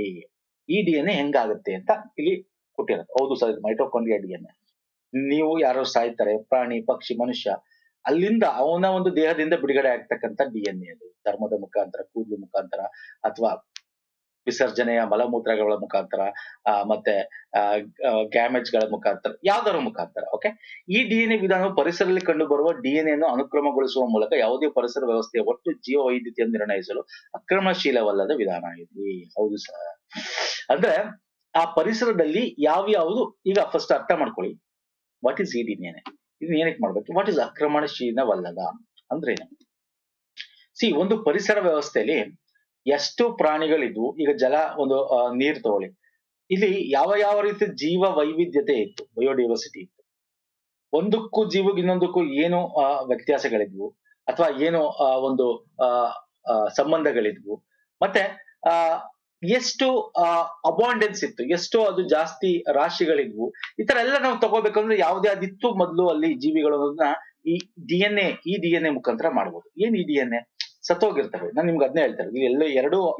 ಈ ಡಿಎನ್ಎ ಹೆಂಗಾಗುತ್ತೆ ಅಂತ ಇಲ್ಲಿ ಕೊಟ್ಟಿರೋದು. ಹೌದು ಸರ್, ಇದು ಮೈಟ್ರೋಕಾಂಡ್ರಿಯಾ ಡಿಎನ್ಎ. ನೀವು ಯಾರು ಸಾಯ್ತಾರೆ, ಪ್ರಾಣಿ ಪಕ್ಷಿ ಮನುಷ್ಯ, ಅಲ್ಲಿಂದ ಅವನ ಒಂದು ದೇಹದಿಂದ ಬಿಡುಗಡೆ ಆಗ್ತಕ್ಕಂಥ ಡಿಎನ್ಎ ಅದು. ಚರ್ಮದ ಮುಖಾಂತರ, ಕೂದಲು ಮುಖಾಂತರ, ಅಥವಾ ವಿಸರ್ಜನೆಯ ಮಲಮೂತ್ರಗಳ ಮುಖಾಂತರ, ಮತ್ತೆ ಗ್ಯಾಮೇಜ್ ಗಳ ಮುಖಾಂತರ, ಯಾವ್ದಾರ ಮುಖಾಂತರ. ಓಕೆ, ಈ ಡಿಎನ್ಎ ವಿಧಾನವು ಪರಿಸರದಲ್ಲಿ ಕಂಡು ಬರುವ ಡಿಎನ್ಎ ಅನ್ನು ಅನುಕ್ರಮಗೊಳಿಸುವ ಮೂಲಕ ಯಾವುದೇ ಪರಿಸರ ವ್ಯವಸ್ಥೆಯ ಒಟ್ಟು ಜೀವ ವೈವಿಧ್ಯತೆಯನ್ನು ನಿರ್ಣಯಿಸಲು ಅಕ್ರಮಶೀಲವಲ್ಲದ ವಿಧಾನ ಆಗಿದೆ. ಹೌದು ಸರ್, ಅಂದ್ರೆ ಆ ಪರಿಸರದಲ್ಲಿ ಯಾವ್ಯಾವುದು, ಈಗ ಫಸ್ಟ್ ಅರ್ಥ ಮಾಡ್ಕೊಳ್ಳಿ, ವಾಟ್ ಇಸ್ ಈ ಡಿಎನ್ಎ, ಇದನ್ನ ಏನಕ್ಕೆ ಮಾಡ್ಬೇಕು, ವಾಟ್ ಇಸ್ ಆಕ್ರಮಣಶೀಲವಲ್ಲದ ಅಂದ್ರೇನು. ಒಂದು ಪರಿಸರ ವ್ಯವಸ್ಥೆಯಲ್ಲಿ ಎಷ್ಟು ಪ್ರಾಣಿಗಳಿದ್ವು, ಈಗ ಜಲ ಒಂದು ನೀರ್ ತಗೊಳ್ಳಿ, ಇಲ್ಲಿ ಯಾವ ರೀತಿ ಜೀವ ವೈವಿಧ್ಯತೆ ಇತ್ತು, ಬಯೋಡೈವರ್ಸಿಟಿ ಇತ್ತು. ಒಂದಕ್ಕೂ ಜೀವಕ್ಕೆ ಇನ್ನೊಂದಕ್ಕೂ ಏನು ವ್ಯತ್ಯಾಸಗಳಿದ್ವು, ಅಥವಾ ಏನು ಒಂದು ಸಂಬಂಧಗಳಿದ್ವು, ಮತ್ತೆ ಎಷ್ಟು ಅಬಾಂಡೆನ್ಸ್ ಇತ್ತು, ಎಷ್ಟು ಅದು ಜಾಸ್ತಿ ರಾಶಿಗಳಿದ್ವು, ಈ ತರ ಎಲ್ಲ ನಾವು ತಗೋಬೇಕಂದ್ರೆ ಯಾವ್ದೇ ಅದಿತ್ತು ಮೊದಲು ಅಲ್ಲಿ ಜೀವಿಗಳನ್ನ ಈ ಡಿಎನ್ಎ ಮುಖಾಂತರ ಮಾಡ್ಬೋದು. ಏನ್ ಈ ಡಿಎನ್ಎ ಸತ್ತೋಗಿರ್ತವೆ, ನಾನು ನಿಮ್ಗೆ ಅದನ್ನೇ ಹೇಳ್ತಾರೆ.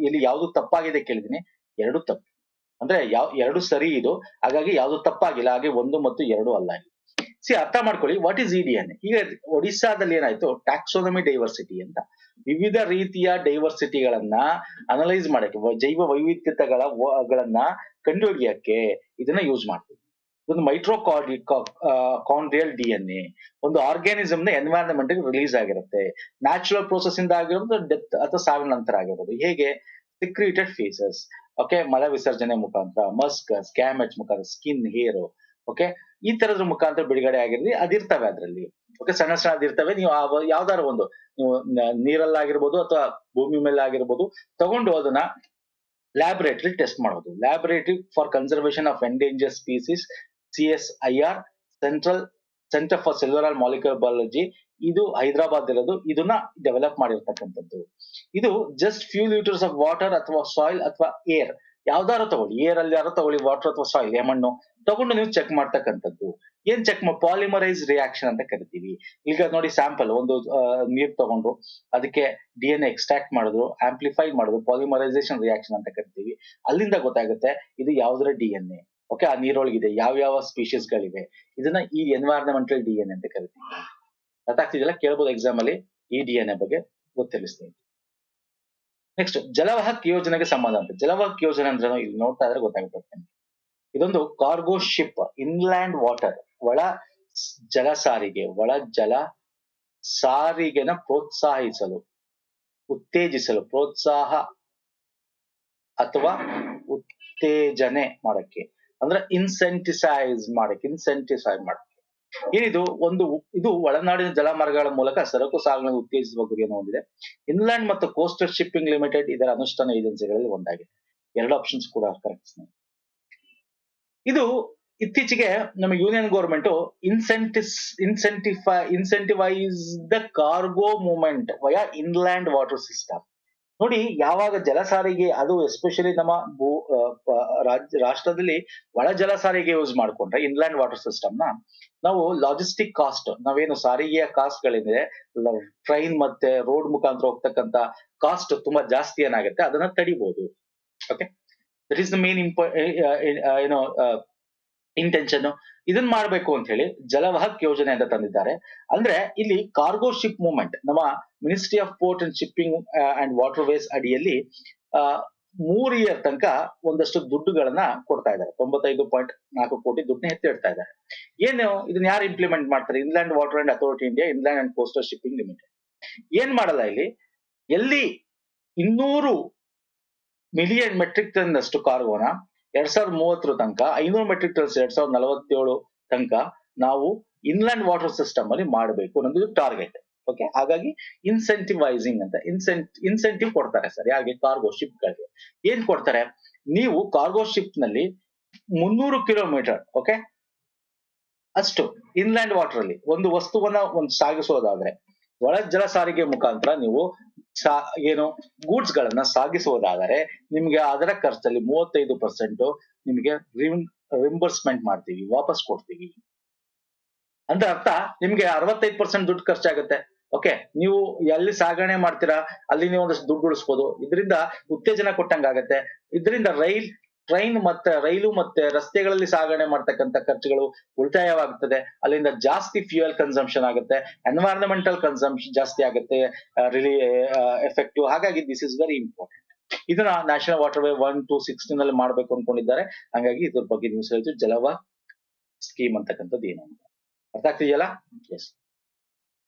ಇಲ್ಲಿ ಯಾವ್ದು ತಪ್ಪಾಗಿದೆ ಕೇಳಿದೀನಿ, ಎರಡು ತಪ್ಪು ಅಂದ್ರೆ ಎರಡು ಸರಿ ಇದು, ಹಾಗಾಗಿ ಯಾವ್ದು ತಪ್ಪಾಗಿಲ್ಲ, ಹಾಗೆ 1 ಮತ್ತು 2 ಅಲ್ಲ. ಅರ್ಥ ಮಾಡ್ಕೊಳ್ಳಿ, ವಾಟ್ ಇಸ್ ಈ ಡಿಎನ್ಎ. ಈಗ ಒಡಿಸ್ಸಾದಲ್ಲಿ ಏನಾಯ್ತು, ಟ್ಯಾಕ್ಸೋನಮಿ ಡೈವರ್ಸಿಟಿ ಅಂತ ವಿವಿಧ ರೀತಿಯ ಡೈವರ್ಸಿಟಿಗಳನ್ನ ಅನಲೈಸ್ ಮಾಡಕ್ಕೆ, ಜೈವ ವೈವಿಧ್ಯತೆಗಳನ್ನ ಕಂಡುಹಿಡಿಯಕ್ಕೆ ಇದನ್ನ ಯೂಸ್ ಮಾಡ್ತೀವಿ. ಒಂದು ಮೈಟ್ರೋಕಾಂಡ್ರಿಯಲ್ ಡಿಎನ್ಎ ಒಂದು ಆರ್ಗ್ಯಾನಿಸಮ್ ನ ಎನ್ವೈರನ್ಮೆಂಟ್ ರಿಲೀಸ್ ಆಗಿರುತ್ತೆ. ನ್ಯಾಚುರಲ್ ಪ್ರೋಸೆಸ್ ಇಂದ ಆಗಿರೋದು, ಡೆತ್ ಅಥವಾ ಸಾವಿನ ನಂತರ ಆಗಿರೋದು. ಹೇಗೆ, ಸಿಕ್ರೀಟೆಡ್ ಫೇಸಸ್, ಓಕೆ, ಮಲ ವಿಸರ್ಜನೆ ಮುಖಾಂತರ, ಮಸ್ಕಸ್, ಗ್ಯಾಮೆಟ್ಸ್ ಮುಖಾಂತರ, ಸ್ಕಿನ್, ಹೇರ್, ಓಕೆ, ಈ ತರದ ಮುಖಾಂತರ ಬಿಡುಗಡೆ ಆಗಿರೋದು ಅದಿರ್ತವೆ ಅದ್ರಲ್ಲಿ. ಓಕೆ, ಸಣ್ಣ ಅದಿರ್ತವೆ. ನೀವು ಯಾವ್ದಾರು ಒಂದು, ನೀವು ನೀರಲ್ಲಾಗಿರ್ಬೋದು ಅಥವಾ ಭೂಮಿ ಮೇಲೆ ಆಗಿರ್ಬೋದು, ತಗೊಂಡು ಅದನ್ನ ಲ್ಯಾಬೊರೇಟರಿ ಟೆಸ್ಟ್ ಮಾಡೋದು. Laboratory for conservation of endanger species, CSIR, centre for cellular molecular biology, ಇದು ಹೈದರಾಬಾದ್ ಇರೋದು. ಇದನ್ನ ಡೆವಲಪ್ ಮಾಡಿರ್ತಕ್ಕಂಥದ್ದು. ಇದು just few litres of water ಅಥವಾ ಸಾಯಿಲ್ ಅಥವಾ ಏರ್, ಯಾವ್ದಾರು ತಗೊಳ್ಳಿ, ಏರ್ ಅಲ್ಲಿ ಯಾರು ತಗೊಳ್ಳಿ, ವಾಟರ್ ಅಥವಾ ಸಾಯಿಲ್, ಮಣ್ಣು ತಗೊಂಡು ನೀವು ಚೆಕ್ ಮಾಡ್ತಕ್ಕಂಥದ್ದು. ಏನ್ ಚೆಕ್ ಪಾಲಿಮರೈಸ್ ರಿಯಾಕ್ಷನ್ ಅಂತ ಕರಿತೀವಿ. ಈಗ ನೋಡಿ, ಸ್ಯಾಂಪಲ್ ಒಂದು ನೀರ್ ತಗೊಂಡು ಅದಕ್ಕೆ ಡಿಎನ್ಎ ಎಕ್ಸ್ಟ್ರಾಕ್ಟ್ ಮಾಡಿದ್ರು, ಆಂಪ್ಲಿಫೈ ಮಾಡಿದ್ರು, ಪಾಲಿಮರೈಸೇಷನ್ ರಿಯಾಕ್ಷನ್ ಅಂತ ಕರಿತೀವಿ. ಅಲ್ಲಿಂದ ಗೊತ್ತಾಗುತ್ತೆ ಇದು ಯಾವ್ದ್ರ ಡಿಎನ್ಎ. ಓಕೆ, ಆ ನೀರೊಳಗಿದೆ ಯಾವ ಸ್ಪೀಶೀಸ್ ಗಳಿವೆ, ಇದನ್ನ ಈ ಎನ್ವೈರನ್ಮೆಂಟಲ್ ಡಿಎನ್ಎ ಅಂತ ಕರಿತೀವಿ. ಅರ್ಥ ಆಗ್ತಿದೆಯಲ್ಲ, ಕೇಳ್ಬೋದು ಎಕ್ಸಾಮ್ ಅಲ್ಲಿ ಈ ಡಿಎನ್ಎ ಬಗ್ಗೆ ಗೊತ್ತಿರಿಸ್ತೀನಿ. ನೆಕ್ಸ್ಟ್, ಜಲವಾಹಕ್ ಯೋಜನೆಗೆ ಸಂಬಂಧ ಅಂತ. ಜಲವಾಹಕ್ ಯೋಜನೆ ಅಂದ್ರೆ ಇಲ್ಲಿ ನೋಡ್ತಾ ಇದ್ರೆ ಗೊತ್ತಾಗುತ್ತೆ. ಇದೊಂದು ಕಾರ್ಗೋ ಶಿಪ್ ಇನ್ಲ್ಯಾಂಡ್ ವಾಟರ್, ಒಳ ಜಲ ಸಾರಿಗೆನ ಪ್ರೋತ್ಸಾಹಿಸಲು, ಉತ್ತೇಜಿಸಲು, ಪ್ರೋತ್ಸಾಹ ಅಥವಾ ಉತ್ತೇಜನೆ ಮಾಡಕ್ಕೆ, ಅಂದ್ರೆ ಇನ್ಸೆಂಟಿಸೈಜ್ ಮಾಡಕ್ಕೆ. ಇದು ಒಳನಾಡಿನ ಜಲಮಾರ್ಗಗಳ ಮೂಲಕ ಸರಕು ಸಾಗಣೆ ಉತ್ತೇಜಿಸುವ ಗುರಿಯನ್ನು ಹೊಂದಿದೆ. ಇನ್ಲ್ಯಾಂಡ್ ಮತ್ತು ಕೋಸ್ಟಲ್ ಶಿಪ್ಪಿಂಗ್ ಲಿಮಿಟೆಡ್ ಇದರ ಅನುಷ್ಠಾನ ಏಜೆನ್ಸಿಗಳಲ್ಲಿ ಒಂದಾಗಿದೆ. 2 ಆಪ್ಷನ್ಸ್ ಕೂಡ ಕರೆಕ್ಟ್. ಇದು ಇತ್ತೀಚೆಗೆ ನಮ್ಮ union government incentivise the cargo movement via inland water system. ನೋಡಿ, ಯಾವಾಗ ಜಲ ಸಾರಿಗೆ, ಅದು ಎಸ್ಪೆಷಲಿ ನಮ್ಮ ರಾಷ್ಟ್ರದಲ್ಲಿ ಒಳ ಜಲ ಸಾರಿಗೆ ಯೂಸ್ ಮಾಡ್ಕೊಂಡ್ರೆ ಇನ್ಲ್ಯಾಂಡ್ ವಾಟರ್ ಸಿಸ್ಟಮ್ ನ, ನಾವು ಲಾಜಿಸ್ಟಿಕ್ ಕಾಸ್ಟ್, ನಾವೇನು ಸಾರಿಗೆಯ ಕಾಸ್ಟ್ ಗಳಿದೆ, ಟ್ರೈನ್ ಮತ್ತೆ ರೋಡ್ ಮುಖಾಂತರ ಹೋಗ್ತಕ್ಕಂತ ಕಾಸ್ಟ್ ತುಂಬಾ ಜಾಸ್ತಿ ಏನಾಗುತ್ತೆ, ಅದನ್ನ ತಡಿಬಹುದು. Okay, that is the main intention. ಇದನ್ನ ಮಾಡ್ಬೇಕು ಅಂತ ಹೇಳಿ ಜಲವಾಹಕ್ ಯೋಜನೆ ಅಂತ ತಂದಿದ್ದಾರೆ. ಅಂದ್ರೆ ಇಲ್ಲಿ ಕಾರ್ಗೋ ಶಿಪ್ ಮೂವ್ಮೆಂಟ್ ನಮ್ಮ ministry of port and shipping and waterways ಅಡಿಯಲ್ಲಿ 3 ಇಯರ್ ತನಕ ಒಂದಷ್ಟು ದುಡ್ಡುಗಳನ್ನ ಕೊಡ್ತಾ ಇದ್ದಾರೆ. 95.4 ಕೋಟಿ ದುಡ್ಡನ್ನ ಎತ್ತಿಡ್ತಾ ಇದ್ದಾರೆ. ಏನು ಇದನ್ನ ಯಾರು ಇಂಪ್ಲಿಮೆಂಟ್ ಮಾಡ್ತಾರೆ? Inland water and authority India, inland and coastal shipping limited. ಏನ್ ಮಾಡಲ್ಲ ಇಲ್ಲಿ, ಎಲ್ಲಿ 200 ಮಿಲಿಯನ್ ಮೆಟ್ರಿಕ್ ಟನ್ ಅಷ್ಟು ಕಾರ್ಗೋನ 2030 ತನಕ 500 ಮೆಟ್ರಿಕ್ ಟನ್ಸ್ 2047 ತನಕ ನಾವು ಇನ್ಲ್ಯಾಂಡ್ ವಾಟರ್ ಸಿಸ್ಟಮ್ ಅಲ್ಲಿ ಮಾಡಬೇಕು ಅನ್ನೋದು ಟಾರ್ಗೆಟ್. ಓಕೆ, ಹಾಗಾಗಿ ಇನ್ಸೆಂಟಿವೈಸಿಂಗ್ ಅಂತ ಇನ್ಸೆಂಟಿವ್ ಕೊಡ್ತಾರೆ ಸರ್. ಯಾರಿಗೆ? ಕಾರ್ಗೋ ಶಿಪ್ ಗಳಿಗೆ. ಏನ್ ಕೊಡ್ತಾರೆ? ನೀವು ಕಾರ್ಗೋ ಶಿಪ್ ನಲ್ಲಿ 300 ಕಿಲೋಮೀಟರ್, ಓಕೆ, ಅಷ್ಟು ಇನ್ಲ್ಯಾಂಡ್ ವಾಟರ್ ಅಲ್ಲಿ ಒಂದು ವಸ್ತುವನ್ನ ಸಾಗಿಸೋದಾದ್ರೆ, ಒಳ ಜಲ ಸಾರಿಗೆ ಮುಖಾಂತರ ನೀವು ಏನು ಗೂಡ್ಸ್ ಗಳನ್ನ ಸಾಗಿಸುವುದಾದರೆ ನಿಮ್ಗೆ ಅದರ ಖರ್ಚಲ್ಲಿ 35% ನಿಮ್ಗೆ ರಿಂಬರ್ಸ್ಮೆಂಟ್ ಮಾಡ್ತೀವಿ, ವಾಪಸ್ ಕೊಡ್ತೀವಿ. ಅಂದ್ರೆ ಅರ್ಥ ನಿಮ್ಗೆ 65% ದುಡ್ಡು ಖರ್ಚಾಗುತ್ತೆ. ಓಕೆ, ನೀವು ಎಲ್ಲಿ ಸಾಗಣೆ ಮಾಡ್ತೀರಾ ಅಲ್ಲಿ ನೀವು ಒಂದಷ್ಟು ದುಡ್ಡು ಉಳಿಸ್ಬೋದು. ಇದರಿಂದ ಉತ್ತೇಜನ ಕೊಟ್ಟಂಗಾಗತ್ತೆ. ಇದರಿಂದ ರೈಲು ಮತ್ತೆ ರಸ್ತೆಗಳಲ್ಲಿ ಸಾಗಣೆ ಮಾಡ್ತಕ್ಕಂಥ ಖರ್ಚುಗಳು ಉಳಿತಾಯವಾಗುತ್ತದೆ. ಅಲ್ಲಿಂದ ಜಾಸ್ತಿ ಫ್ಯೂಯಲ್ ಕನ್ಸಂಪ್ಷನ್ ಆಗುತ್ತೆ, ಎನ್ವೈರನ್ಮೆಂಟಲ್ ಕನ್ಸಂಪ್ಷನ್ ಜಾಸ್ತಿ ಆಗುತ್ತೆ, ರಿಲಿ ಎಫೆಕ್ಟಿವ್. ಹಾಗಾಗಿ ದಿಸ್ ಇಸ್ ವೆರಿ ಇಂಪಾರ್ಟೆಂಟ್. ಇದನ್ನ ನ್ಯಾಷನಲ್ ವಾಟರ್ ವೇ 1 to 16 ನಲ್ಲಿ ಮಾಡ್ಬೇಕು ಅನ್ಕೊಂಡಿದ್ದಾರೆ. ಹಾಗಾಗಿ ಇದ್ರ ಬಗ್ಗೆ ನ್ಯೂಸ್ ಹೇಳ್ತೀವಿ. ಜಲವ ಸ್ಕೀಮ್ ಅಂತಕ್ಕಂಥದ್ದು ಏನು ಅಂತ ಅರ್ಥ ಆಗ್ತಿದೆಯಲ್ಲ? ಎಸ್.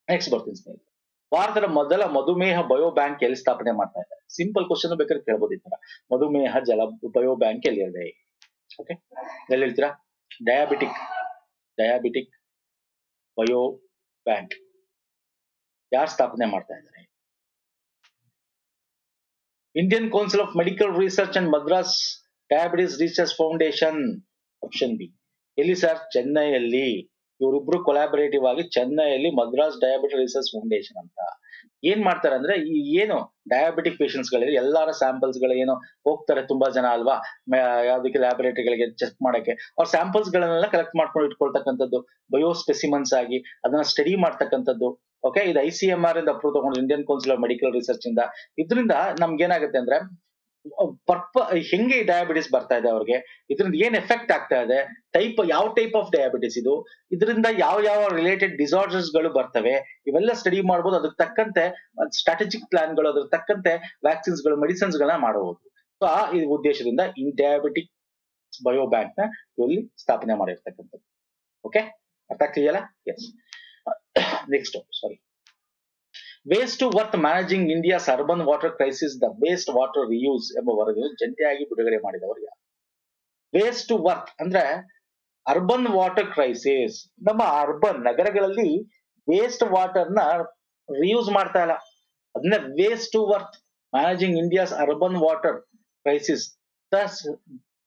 ನೆಕ್ಸ್ಟ್ ಬರ್ತೀನಿ ಸ್ನೇಹಿತರೆ. ಭಾರತದ ಮೊದಲ ಮಧುಮೇಹ ಬಯೋ ಬ್ಯಾಂಕ್ ಎಲ್ಲಿ ಸ್ಥಾಪನೆ ಮಾಡ್ತಾ ಇದ್ದಾರೆ? ಸಿಂಪಲ್ ಕ್ವಶನ್ ಬೇಕಾದ್ರೆ ಕೇಳ್ಬೋದು ಈ ತರ. ಮಧುಮೇಹ ಬಯೋ ಬ್ಯಾಂಕ್ ಎಲ್ಲಿ ಇದೆ? ಓಕೆ, ಎಲ್ಲಿ ಹೇಳ್ತೀರಾ? ಡಯಾಬಿಟಿಕ್ ಬಯೋ ಬ್ಯಾಂಕ್ ಯಾರು ಸ್ಥಾಪನೆ ಮಾಡ್ತಾ ಇದ್ದಾರೆ? Indian Council of Medical Research and Madras Diabetes Research Foundation. Option B. ಎಲ್ಲಿ ಸರ್? ಚೆನ್ನೈಯಲ್ಲಿ. ಇವರಿಬ್ರು ಕೊಲಾಬರೇಟಿವ್ ಆಗಿ ಚೆನ್ನೈಯಲ್ಲಿ ಮದ್ರಾಸ್ ಡಯಾಬಿಟಿಸ್ ರಿಸರ್ಚ್ ಫೌಂಡೇಶನ್ ಅಂತ ಏನ್ ಮಾಡ್ತಾರೆ ಅಂದ್ರೆ, ಈ ಏನು ಡಯಾಬಿಟಿಕ್ ಪೇಷಂಟ್ಸ್ ಗಳಿವೆ ಎಲ್ಲಾರ ಸ್ಯಾಂಪಲ್ಸ್ ಗಳು ಏನೋ ಹೋಗ್ತಾರೆ ತುಂಬಾ ಜನ ಅಲ್ವಾ, ಯಾವ್ದಕ್ಕೆ ಲ್ಯಾಬೊರೇಟರಿಗಳಿಗೆ ಚೆಕ್ ಮಾಡಕ್ಕೆ. ಅವ್ರ ಸ್ಯಾಂಪಲ್ಸ್ ಗಳನ್ನೆಲ್ಲ ಕಲೆಕ್ಟ್ ಮಾಡ್ಕೊಂಡು ಇಟ್ಕೊಳ್ತಕ್ಕಂಥದ್ದು, ಬಯೋ ಸ್ಪೆಸಿಮನ್ಸ್ ಆಗಿ ಅದನ್ನ ಸ್ಟಡಿ ಮಾಡ್ತಕ್ಕಂಥದ್ದು. ಓಕೆ, ಇದು ICMR ಇಂದ ಅಪ್ರೂವ್ ತಗೊಂಡು, Indian Council of Medical Research ಇಂದ. ಇದರಿಂದ ನಮ್ಗೆ ಏನಾಗುತ್ತೆ ಅಂದ್ರೆ, ಹೆಂಗೆ ಡಯಾಬಿಟಿಸ್ ಬರ್ತಾ ಇದೆ ಅವ್ರಿಗೆ, ಇದರಿಂದ ಏನ್ ಎಫೆಕ್ಟ್ ಆಗ್ತಾ ಇದೆ, ಯಾವ ಟೈಪ್ ಆಫ್ ಡಯಾಬಿಟಿಸ್ ಇದು, ಇದರಿಂದ ಯಾವ ರಿಲೇಟೆಡ್ ಡಿಸಾರ್ಡರ್ಸ್ ಗಳು ಬರ್ತವೆ, ಇವೆಲ್ಲ ಸ್ಟಡಿ ಮಾಡಬಹುದು. ಅದಕ್ಕೆ ತಕ್ಕಂತೆ ಸ್ಟ್ರಾಟಜಿಕ್ ಪ್ಲಾನ್ ಗಳು, ಅದ್ರ ತಕ್ಕಂತೆ ವ್ಯಾಕ್ಸಿನ್ಸ್ ಗಳು, ಮೆಡಿಸಿನ್ಸ್ ಗಳನ್ನ ಮಾಡಬಹುದು. ಸೊ ಆ ಈ ಉದ್ದೇಶದಿಂದ ಈ ಡಯಾಬಿಟಿಕ್ ಬಯೋ ಬ್ಯಾಂಕ್ ನ ಇಲ್ಲಿ ಸ್ಥಾಪನೆ ಮಾಡಿರ್ತಕ್ಕಂಥದ್ದು. ಓಕೆ, ಅರ್ಥ ಆಗ್ತಿದೆಯಲ್ಲ? Yes. Next, sorry. Waste to worth managing India's urban water crisis the waste water reuse ಎಂಬ ವರದಿಯನ್ನು ಜಂಟಿಯಾಗಿ ಬಿಡುಗಡೆ ಮಾಡಿದವರು ಯಾರು? ವೇಸ್ಟ್ ಟು ವರ್ತ್ ಅಂದ್ರೆ ಅರ್ಬನ್ ವಾಟರ್ ಕ್ರೈಸಿಸ್. ನಮ್ಮ ಅರ್ಬನ್ ನಗರಗಳಲ್ಲಿ ವೇಸ್ಟ್ ವಾಟರ್ ನ ರಿಯೂಸ್ ಮಾಡ್ತಾ ಇಲ್ಲ, ಅದನ್ನ waste to worth managing India's urban water crisis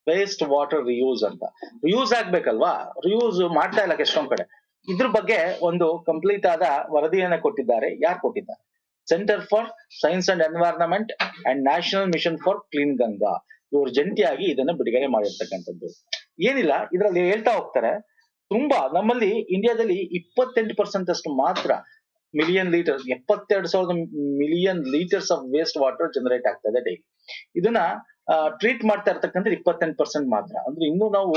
waste water reuse ಅಂತ. ರಿಯೂಸ್ ಆಗ್ಬೇಕಲ್ವಾ, ರಿಯೂಸ್ ಮಾಡ್ತಾ ಇಲ್ಲ ಎಷ್ಟೊಂದ್ ಕಡೆ. ಇದ್ರ ಬಗ್ಗೆ ಒಂದು ಕಂಪ್ಲೀಟ್ ಆದ ವರದಿಯನ್ನ ಕೊಟ್ಟಿದ್ದಾರೆ. ಯಾರು ಕೊಟ್ಟಿದ್ದಾರೆ? Centre for Science and Environment and National Mission for Clean Ganga. ಇವರು ಜಂಟಿಯಾಗಿ ಇದನ್ನ ಬಿಡುಗಡೆ ಮಾಡಿರ್ತಕ್ಕಂಥದ್ದು. ಏನಿಲ್ಲ, ಇದರಲ್ಲಿ ಹೇಳ್ತಾ ಹೋಗ್ತಾರೆ, ತುಂಬಾ ನಮ್ಮಲ್ಲಿ ಇಂಡಿಯಾದಲ್ಲಿ 28% ಅಷ್ಟು ಮಾತ್ರ million litre, 72,000 million litres of waste water generate ಆಗ್ತಾ ಇದೆ ಡೈಲಿ. ಇದನ್ನ ಟ್ರೀಟ್ ಮಾಡ್ತಾ ಇರ್ತಕ್ಕಂಥ 28% ಮಾತ್ರ. ಅಂದ್ರೆ ಇನ್ನು ನಾವು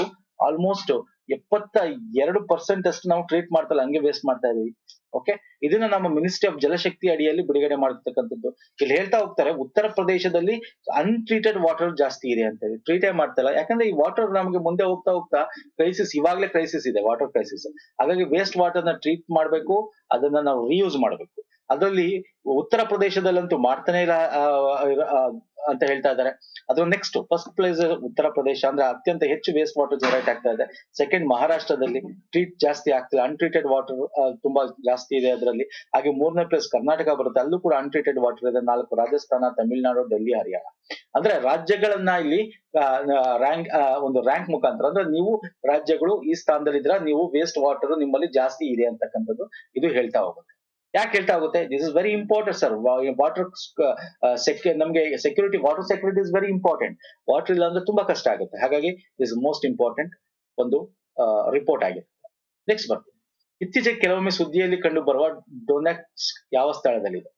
ಆಲ್ಮೋಸ್ಟ್ 72% ಅಷ್ಟು ನಾವು ಟ್ರೀಟ್ ಮಾಡ್ತಲ್ಲ, ಹಂಗೆ ವೇಸ್ಟ್ ಮಾಡ್ತಾ ಇದೀವಿ. ಓಕೆ, ಇದನ್ನ ನಮ್ಮ ಮಿನಿಸ್ಟ್ರಿ ಆಫ್ ಜಲಶಕ್ತಿ ಅಡಿಯಲ್ಲಿ ಬಿಡುಗಡೆ ಮಾಡಿರ್ತಕ್ಕಂಥದ್ದು. ಇಲ್ಲಿ ಹೇಳ್ತಾ ಹೋಗ್ತಾರೆ, ಉತ್ತರ ಪ್ರದೇಶದಲ್ಲಿ ಅನ್ಟ್ರೀಟೆಡ್ ವಾಟರ್ ಜಾಸ್ತಿ ಇದೆ ಅಂತ ಹೇಳಿ. ಟ್ರೀಟೇ ಮಾಡ್ತಾ ಇಲ್ಲ, ಯಾಕಂದ್ರೆ ಈ ವಾಟರ್ ನಮಗೆ ಮುಂದೆ ಹೋಗ್ತಾ ಹೋಗ್ತಾ ಕ್ರೈಸಿಸ್, ಇವಾಗ್ಲೇ ಕ್ರೈಸಿಸ್ ಇದೆ, ವಾಟರ್ ಕ್ರೈಸಿಸ್. ಹಾಗಾಗಿ ವೇಸ್ಟ್ ವಾಟರ್ ನ ಟ್ರೀಟ್ ಮಾಡ್ಬೇಕು, ಅದನ್ನ ನಾವು ರಿಯೂಸ್ ಮಾಡ್ಬೇಕು. ಅದರಲ್ಲಿ ಉತ್ತರ ಪ್ರದೇಶದಲ್ಲಂತೂ ಮಾಡ್ತಾನೆ ಇಲ್ಲ ಅಂತ ಹೇಳ್ತಾ ಇದ್ದಾರೆ. ಅದ್ರ next first place Uttar Pradesh, ಅಂದ್ರೆ ಅತ್ಯಂತ ಹೆಚ್ಚು ವೇಸ್ಟ್ ವಾಟರ್ ಜನರೇಟ್ ಆಗ್ತಾ ಇದೆ. ಸೆಕೆಂಡ್ ಮಹಾರಾಷ್ಟ್ರದಲ್ಲಿ ಟ್ರೀಟ್ ಜಾಸ್ತಿ ಆಗ್ತಿದೆ, ಅನ್ಟ್ರೀಟೆಡ್ ವಾಟರ್ ತುಂಬಾ ಜಾಸ್ತಿ ಇದೆ ಅದರಲ್ಲಿ. ಹಾಗೆ 3ನೇ ಪ್ಲೇಸ್ ಕರ್ನಾಟಕ ಬರುತ್ತೆ, ಅಲ್ಲೂ ಕೂಡ ಅನ್ಟ್ರೀಟೆಡ್ ವಾಟರ್ ಇದೆ. 4 ರಾಜಸ್ಥಾನ, ತಮಿಳುನಾಡು, ಡೆಲ್ಲಿ, ಹರಿಯಾಣ. ಅಂದ್ರೆ ರಾಜ್ಯಗಳನ್ನ ಇಲ್ಲಿ ಒಂದು ರ್ಯಾಂಕ್ ಮುಖಾಂತರ, ಅಂದ್ರೆ ನೀವು ರಾಜ್ಯಗಳು ಈ ಸ್ಥಾನದಲ್ಲಿದ್ರ, ನೀವು ವೇಸ್ಟ್ ವಾಟರ್ ನಿಮ್ಮಲ್ಲಿ ಜಾಸ್ತಿ ಇದೆ ಅಂತಕ್ಕಂಥದ್ದು ಇದು ಹೇಳ್ತಾ ಹೋಗುತ್ತೆ. ಯಾಕೆ ಹೇಳ್ತಾ ಹೋಗುತ್ತೆ? This is very important sir. Water ನಮ್ಗೆ security, water security is very important. Water ಇಲ್ಲ ಅಂದ್ರೆ ತುಂಬಾ ಕಷ್ಟ ಆಗುತ್ತೆ. ಹಾಗಾಗಿ ದಿಸ್ ಮೋಸ್ಟ್ ಇಂಪಾರ್ಟೆಂಟ್ ಒಂದು ರಿಪೋರ್ಟ್ ಆಗಿದೆ. ನೆಕ್ಸ್ಟ್ ಬರ್ತೀವಿ. ಇತ್ತೀಚೆಗೆ ಕೆಲವೊಮ್ಮೆ ಸುದ್ದಿಯಲ್ಲಿ ಕಂಡು ಬರುವ ಡೊನೆಟ್ಸ್ ಯಾವ ಸ್ಥಳದಲ್ಲಿದೆ?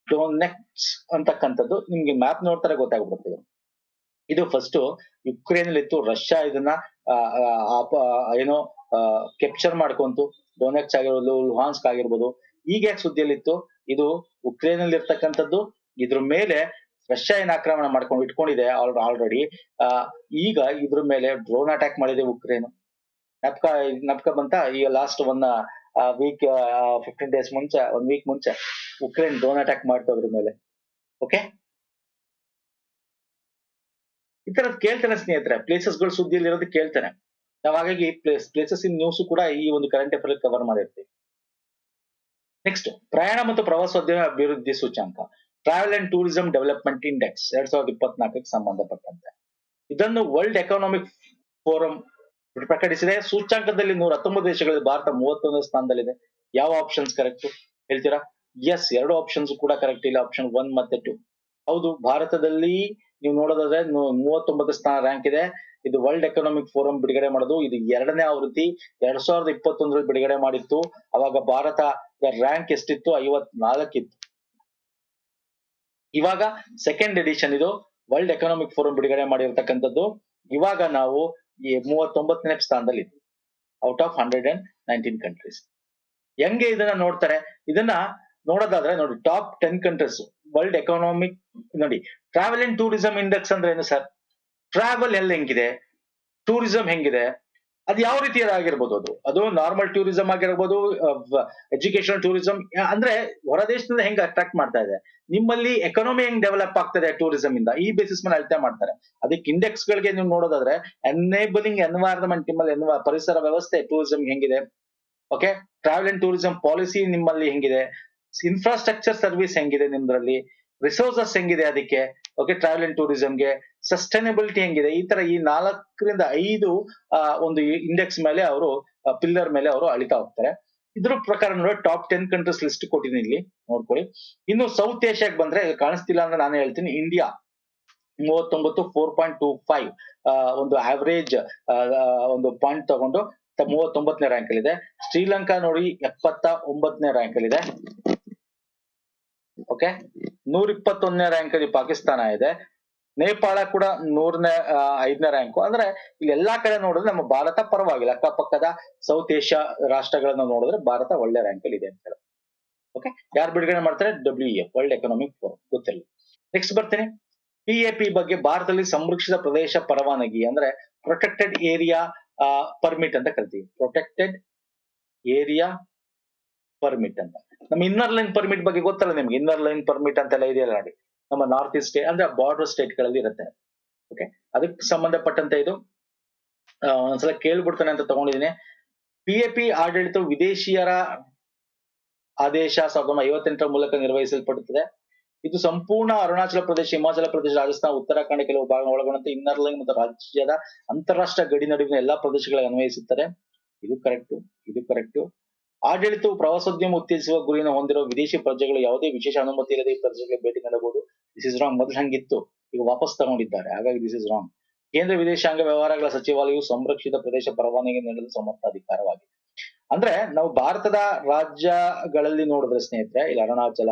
ಡೊನೆಟ್ಸ್ ಅಂತಕ್ಕಂಥದ್ದು ನಿಮ್ಗೆ ಮ್ಯಾಪ್ ನೋಡ್ತಾರೆ ಗೊತ್ತಾಗ್ಬಿಡುತ್ತೆ. ಇದು ಫಸ್ಟ್ ಯುಕ್ರೇನ್ ಅಲ್ಲಿ ಇತ್ತು, ರಷ್ಯಾ ಇದನ್ನ ಏನೋ ಕ್ಯಾಪ್ಚರ್ ಮಾಡ್ಕೊಂತು. ಡೊನೆಟ್ಸ್ ಆಗಿರ್ಬೋದು, ಲುಹಾನ್ಸ್ಕ್ ಆಗಿರ್ಬೋದು. ಈಗ ಯಾಕೆ ಸುದ್ದಿಯಲ್ಲಿತ್ತು? ಇದು ಉಕ್ರೇನ್ ಅಲ್ಲಿ ಇರ್ತಕ್ಕಂಥದ್ದು. ಇದ್ರ ಮೇಲೆ ರಷ್ಯಾ ಏನ್ ಆಕ್ರಮಣ ಮಾಡ್ಕೊಂಡು ಇಟ್ಕೊಂಡಿದೆ ಆಲ್ರೆಡಿ. ಈಗ ಇದ್ರ ಮೇಲೆ ಡ್ರೋನ್ ಅಟ್ಯಾಕ್ ಮಾಡಿದೆ ಉಕ್ರೇನ್. ನಪ್ಕ ಬಂತ ಈಗ ಲಾಸ್ಟ್ ವೀಕ್ 15 days ಮುಂಚೆ, 1 week ಮುಂಚೆ ಉಕ್ರೇನ್ ಡ್ರೋನ್ ಅಟ್ಯಾಕ್ ಮಾಡ್ತು ಅದ್ರ ಮೇಲೆ. ಓಕೆ, ಈ ತರದ್ ಕೇಳ್ತಾನೆ ಸ್ನೇಹಿತರೆ, ಪ್ಲೇಸಸ್ ಗಳು ಸುದ್ದಿಯಲ್ಲಿ ಇರೋದು ಕೇಳ್ತಾನೆ. ನಾವು ಹಾಗಾಗಿ ಪ್ಲೇಸಸ್ ಇನ್ ನ್ಯೂಸ್ ಕೂಡ ಈ ಒಂದು ಕರೆಂಟ್ ಅಫೇರ್ ಕವರ್ ಮಾಡಿರ್ತೀವಿ. ನೆಕ್ಸ್ಟ್, ಪ್ರಯಾಣ ಮತ್ತು ಪ್ರವಾಸೋದ್ಯಮ ಅಭಿವೃದ್ಧಿ ಸೂಚ್ಯಾಂಕ, travel and tourism development index 2024ಕ್ಕೆ ಸಂಬಂಧಪಟ್ಟಂತೆ. ಇದನ್ನು ವರ್ಲ್ಡ್ ಎಕನಾಮಿಕ್ ಫೋರಂ ಪ್ರಕಟಿಸಿದೆ. ಸೂಚ್ಯಾಂಕದಲ್ಲಿ 119 ದೇಶಗಳಲ್ಲಿ ಭಾರತ 31ನೇ ಸ್ಥಾನದಲ್ಲಿದೆ. ಯಾವ ಆಪ್ಷನ್ಸ್ ಕರೆಕ್ಟ್ ಹೇಳ್ತೀರಾ? ಎಸ್, ಎರಡು ಆಪ್ಷನ್ಸ್ ಕೂಡ ಕರೆಕ್ಟ್ ಇಲ್ಲ. ಆಪ್ಷನ್ 1 ಮತ್ತೆ 2. ಹೌದು, ಭಾರತದಲ್ಲಿ ನೀವು ನೋಡೋದಾದ್ರೆ 39 ಸ್ಥಾನ ರ್ಯಾಂಕ್ ಇದೆ. ಇದು ವರ್ಲ್ಡ್ ಎಕನಾಮಿಕ್ ಫೋರಂ ಬಿಡುಗಡೆ ಮಾಡೋದು. ಇದು 2ನೇ ಆವೃತ್ತಿ. 2021ರಲ್ಲಿ ಬಿಡುಗಡೆ ಮಾಡಿತ್ತು. ಅವಾಗ ಭಾರತದ ರ್ಯಾಂಕ್ ಎಷ್ಟಿತ್ತು? 54 ಇತ್ತು. ಇವಾಗ ಸೆಕೆಂಡ್ ಎಡಿಷನ್ ಇದು. ವರ್ಲ್ಡ್ ಎಕನಾಮಿಕ್ ಫೋರಂ ಬಿಡುಗಡೆ ಮಾಡಿರ್ತಕ್ಕಂಥದ್ದು. ಇವಾಗ ನಾವು ಈ 39ನೇ ಸ್ಥಾನದಲ್ಲಿ ಇದ್ವಿ ಔಟ್ ಆಫ್ 119 ಕಂಟ್ರೀಸ್. ಹೆಂಗೆ ಇದನ್ನ ನೋಡ್ತಾರೆ? ಇದನ್ನ ನೋಡೋದಾದ್ರೆ ನೋಡಿ, ಟಾಪ್ 10 ಕಂಟ್ರೀಸ್ ವರ್ಲ್ಡ್ ಎಕನಾಮಿಕ್ ನೋಡಿ. ಟ್ರಾವೆಲ್ ಅಂಡ್ ಟೂರಿಸಂ ಇಂಡೆಕ್ಸ್ ಅಂದ್ರೆ ಏನು ಸರ್? ಟ್ರಾವೆಲ್ ಎಲ್ಲ ಹೆಂಗಿದೆ, ಟೂರಿಸಂ ಹೆಂಗಿದೆ, ಅದು ಯಾವ ರೀತಿಯಾಗಿರ್ಬೋದು? ಅದು ನಾರ್ಮಲ್ ಟೂರಿಸಂ ಆಗಿರ್ಬೋದು, ಎಜುಕೇಶನ್ ಟೂರಿಸಂ, ಅಂದ್ರೆ ಹೊರ ದೇಶದಿಂದ ಹೆಂಗ್ ಅಟ್ರಾಕ್ಟ್ ಮಾಡ್ತಾ ಇದೆ, ನಿಮ್ಮಲ್ಲಿ ಎಕಾನಮಿ ಹೆಂಗ್ ಡೆವಲಪ್ ಆಗ್ತದೆ ಟೂರಿಸಂ ಇಂದ, ಈ ಬೇಸಿಸ್ ಮೇಲೆ ಅಳತೆ ಮಾಡ್ತಾರೆ. ಅದಕ್ಕೆ ಇಂಡೆಕ್ಸ್ ಗಳಿಗೆ ನೀವು ನೋಡೋದಾದ್ರೆ ಎನೇಬಲಿಂಗ್ ಎನ್ವೈರನ್ಮೆಂಟ್, ನಿಮ್ಮಲ್ಲಿ ಪರಿಸರ ವ್ಯವಸ್ಥೆ ಟೂರಿಸಂ ಹೆಂಗಿದೆ, okay, travel and tourism policy ನಿಮ್ಮಲ್ಲಿ ಹೆಂಗಿದೆ, ಇನ್ಫ್ರಾಸ್ಟ್ರಕ್ಚರ್ ಸರ್ವಿಸ್ ಹೆಂಗಿದೆ ನಿಮ್ದ್ರಲ್ಲಿ, ರಿಸೋರ್ಸಸ್ ಹೆಂಗಿದೆ ಅದಕ್ಕೆ, ಓಕೆ, ಟ್ರಾವೆಲ್ ಅಂಡ್ ಟೂರಿಸಂಗೆ ಸಸ್ಟೈನಬಿಲಿಟಿ ಹೆಂಗಿದೆ, ಈ ತರ ಈ 4ರಿಂದ 5 ಒಂದು ಇಂಡೆಕ್ಸ್ ಮೇಲೆ ಅವರು ಪಿಲ್ಲರ್ ಮೇಲೆ ಅವರು ಅಳಿತಾ ಹೋಗ್ತಾರೆ. ಇದ್ರ ಪ್ರಕಾರ ನೋಡಿ, ಟಾಪ್ 10 ಕಂಟ್ರೀಸ್ ಲಿಸ್ಟ್ ಕೊಟ್ಟಿದ್ದೀನಿ, ಇಲ್ಲಿ ನೋಡ್ಕೊಳ್ಳಿ. ಇನ್ನು ಸೌತ್ ಏಷ್ಯಾಗೆ ಬಂದ್ರೆ ಕಾಣಿಸ್ತಿಲ್ಲ ಅಂದ್ರೆ ನಾನು ಹೇಳ್ತೀನಿ, ಇಂಡಿಯಾ 39 4.25 ಒಂದು ಆವರೇಜ್ ಒಂದು ಪಾಯಿಂಟ್ ತಗೊಂಡು 39ನೇ ರ್ಯಾಂಕ್ ಅಲ್ಲಿ ಇದೆ. ಶ್ರೀಲಂಕಾ ನೋಡಿ 79ನೇ ರ್ಯಾಂಕ್ ಅಲ್ಲಿ ಇದೆ. ಓಕೆ, 121ನೇ ರ್ಯಾಂಕ್ ಅಲ್ಲಿ ಪಾಕಿಸ್ತಾನ ಇದೆ. ನೇಪಾಳ ಕೂಡ 105ನೇ ರ್ಯಾಂಕ್. ಅಂದ್ರೆ ಇಲ್ಲಿ ಎಲ್ಲಾ ಕಡೆ ನೋಡಿದ್ರೆ ನಮ್ಮ ಭಾರತ ಪರವಾಗಿಲ್ಲ. ಅಕ್ಕಪಕ್ಕದ ಸೌತ್ ಏಷ್ಯಾ ರಾಷ್ಟ್ರಗಳನ್ನ ನೋಡಿದ್ರೆ ಭಾರತ ಒಳ್ಳೆ ರ್ಯಾಂಕ್ ಅಲ್ಲಿ ಇದೆ ಅಂತ ಹೇಳಿ. ಓಕೆ, ಯಾರು ಬಿಡುಗಡೆ ಮಾಡ್ತಾರೆ? WEF, ವರ್ಲ್ಡ್ ಎಕನಾಮಿಕ್ ಫೋರಂ, ಗೊತ್ತಿಲ್ಲ. ನೆಕ್ಸ್ಟ್ ಬರ್ತೀನಿ, PAP ಬಗ್ಗೆ. ಭಾರತದಲ್ಲಿ ಸಂರಕ್ಷಿತ ಪ್ರದೇಶ ಪರವಾನಗಿ ಅಂದ್ರೆ ಪ್ರೊಟೆಕ್ಟೆಡ್ ಏರಿಯಾ ಪರ್ಮಿಟ್ ಅಂತ ಕರಿತೀವಿ. ಪ್ರೊಟೆಕ್ಟೆಡ್ ಏರಿಯಾ ಪರ್ಮಿಟ್ ಅಂತ. ನಮ್ಮ ಇನ್ನರ್ ಲೈನ್ ಪರ್ಮಿಟ್ ಬಗ್ಗೆ ಗೊತ್ತಲ್ಲ ನಿಮ್ಗೆ? ಇನ್ನರ್ ಲೈನ್ ಪರ್ಮಿಟ್ ಅಂತೆಲ್ಲ ಇದೆಯಲ್ಲ ನೋಡಿ, ನಮ್ಮ ನಾರ್ತ್ ಈಸ್ಟ್ ಅಂದ್ರೆ ಬಾರ್ಡರ್ ಸ್ಟೇಟ್ ಗಳಲ್ಲಿ ಇರುತ್ತೆ. ಓಕೆ, ಅದಕ್ಕೆ ಸಂಬಂಧಪಟ್ಟಂತೆ ಇದು ಒಂದ್ಸಲ ಕೇಳ್ಬಿಡ್ತಾನೆ ಅಂತ ತಗೊಂಡಿದ್ದೀನಿ. PAP ಆಡಳಿತವು ವಿದೇಶಿಯರ ಆದೇಶ 1958 ಮೂಲಕ ನಿರ್ವಹಿಸಲ್ಪಡುತ್ತದೆ. ಇದು ಸಂಪೂರ್ಣ ಅರುಣಾಚಲ ಪ್ರದೇಶ, ಹಿಮಾಚಲ ಪ್ರದೇಶ, ರಾಜಸ್ಥಾನ, ಉತ್ತರಾಖಂಡ ಕೆಲವು ಭಾಗ ಒಳಗೊಂಡಂತೆ ಇನ್ನರ್ ಲೈನ್ ಮತ್ತು ರಾಜ್ಯದ ಅಂತಾರಾಷ್ಟ್ರೀಯ ಗಡಿ ನಡುವಿನ ಎಲ್ಲಾ ಪ್ರದೇಶಗಳಿಗೆ ಅನ್ವಯಿಸುತ್ತದೆ. ಇದು ಕರೆಕ್ಟ್, ಇದು ಕರೆಕ್ಟ್. ಆಡಳಿತವು ಪ್ರವಾಸೋದ್ಯಮ ಉತ್ತೇಜಿಸುವ ಗುರಿಯನ್ನು ಹೊಂದಿರುವ ವಿದೇಶಿ ಪ್ರಜೆಗಳು ಯಾವುದೇ ವಿಶೇಷ ಅನುಮತಿ ಇಲ್ಲದೆ ಈ ಪ್ರದೇಶಗಳಿಗೆ ಭೇಟಿ ನೀಡಬಹುದು. This is wrong. ಮೊದಲು ಹಂಗಿತ್ತು, ಈಗ ವಾಪಸ್ ತಗೊಂಡಿದ್ದಾರೆ, ಹಾಗಾಗಿ ದಿಸ್ ಇಸ್ ರಾಂಗ್. ಕೇಂದ್ರ ವಿದೇಶಾಂಗ ವ್ಯವಹಾರಗಳ ಸಚಿವಾಲಯವು ಸಂರಕ್ಷಿತ ಪ್ರದೇಶ ಪರವಾನಗಿ ನೀಡಲು ಸಮರ್ಥ ಅಧಿಕಾರವಾಗಿದೆ. ಅಂದ್ರೆ ನಾವು ಭಾರತದ ರಾಜ್ಯಗಳಲ್ಲಿ ನೋಡಿದ್ರೆ ಸ್ನೇಹಿತರೆ, ಇಲ್ಲಿ ಅರುಣಾಚಲ,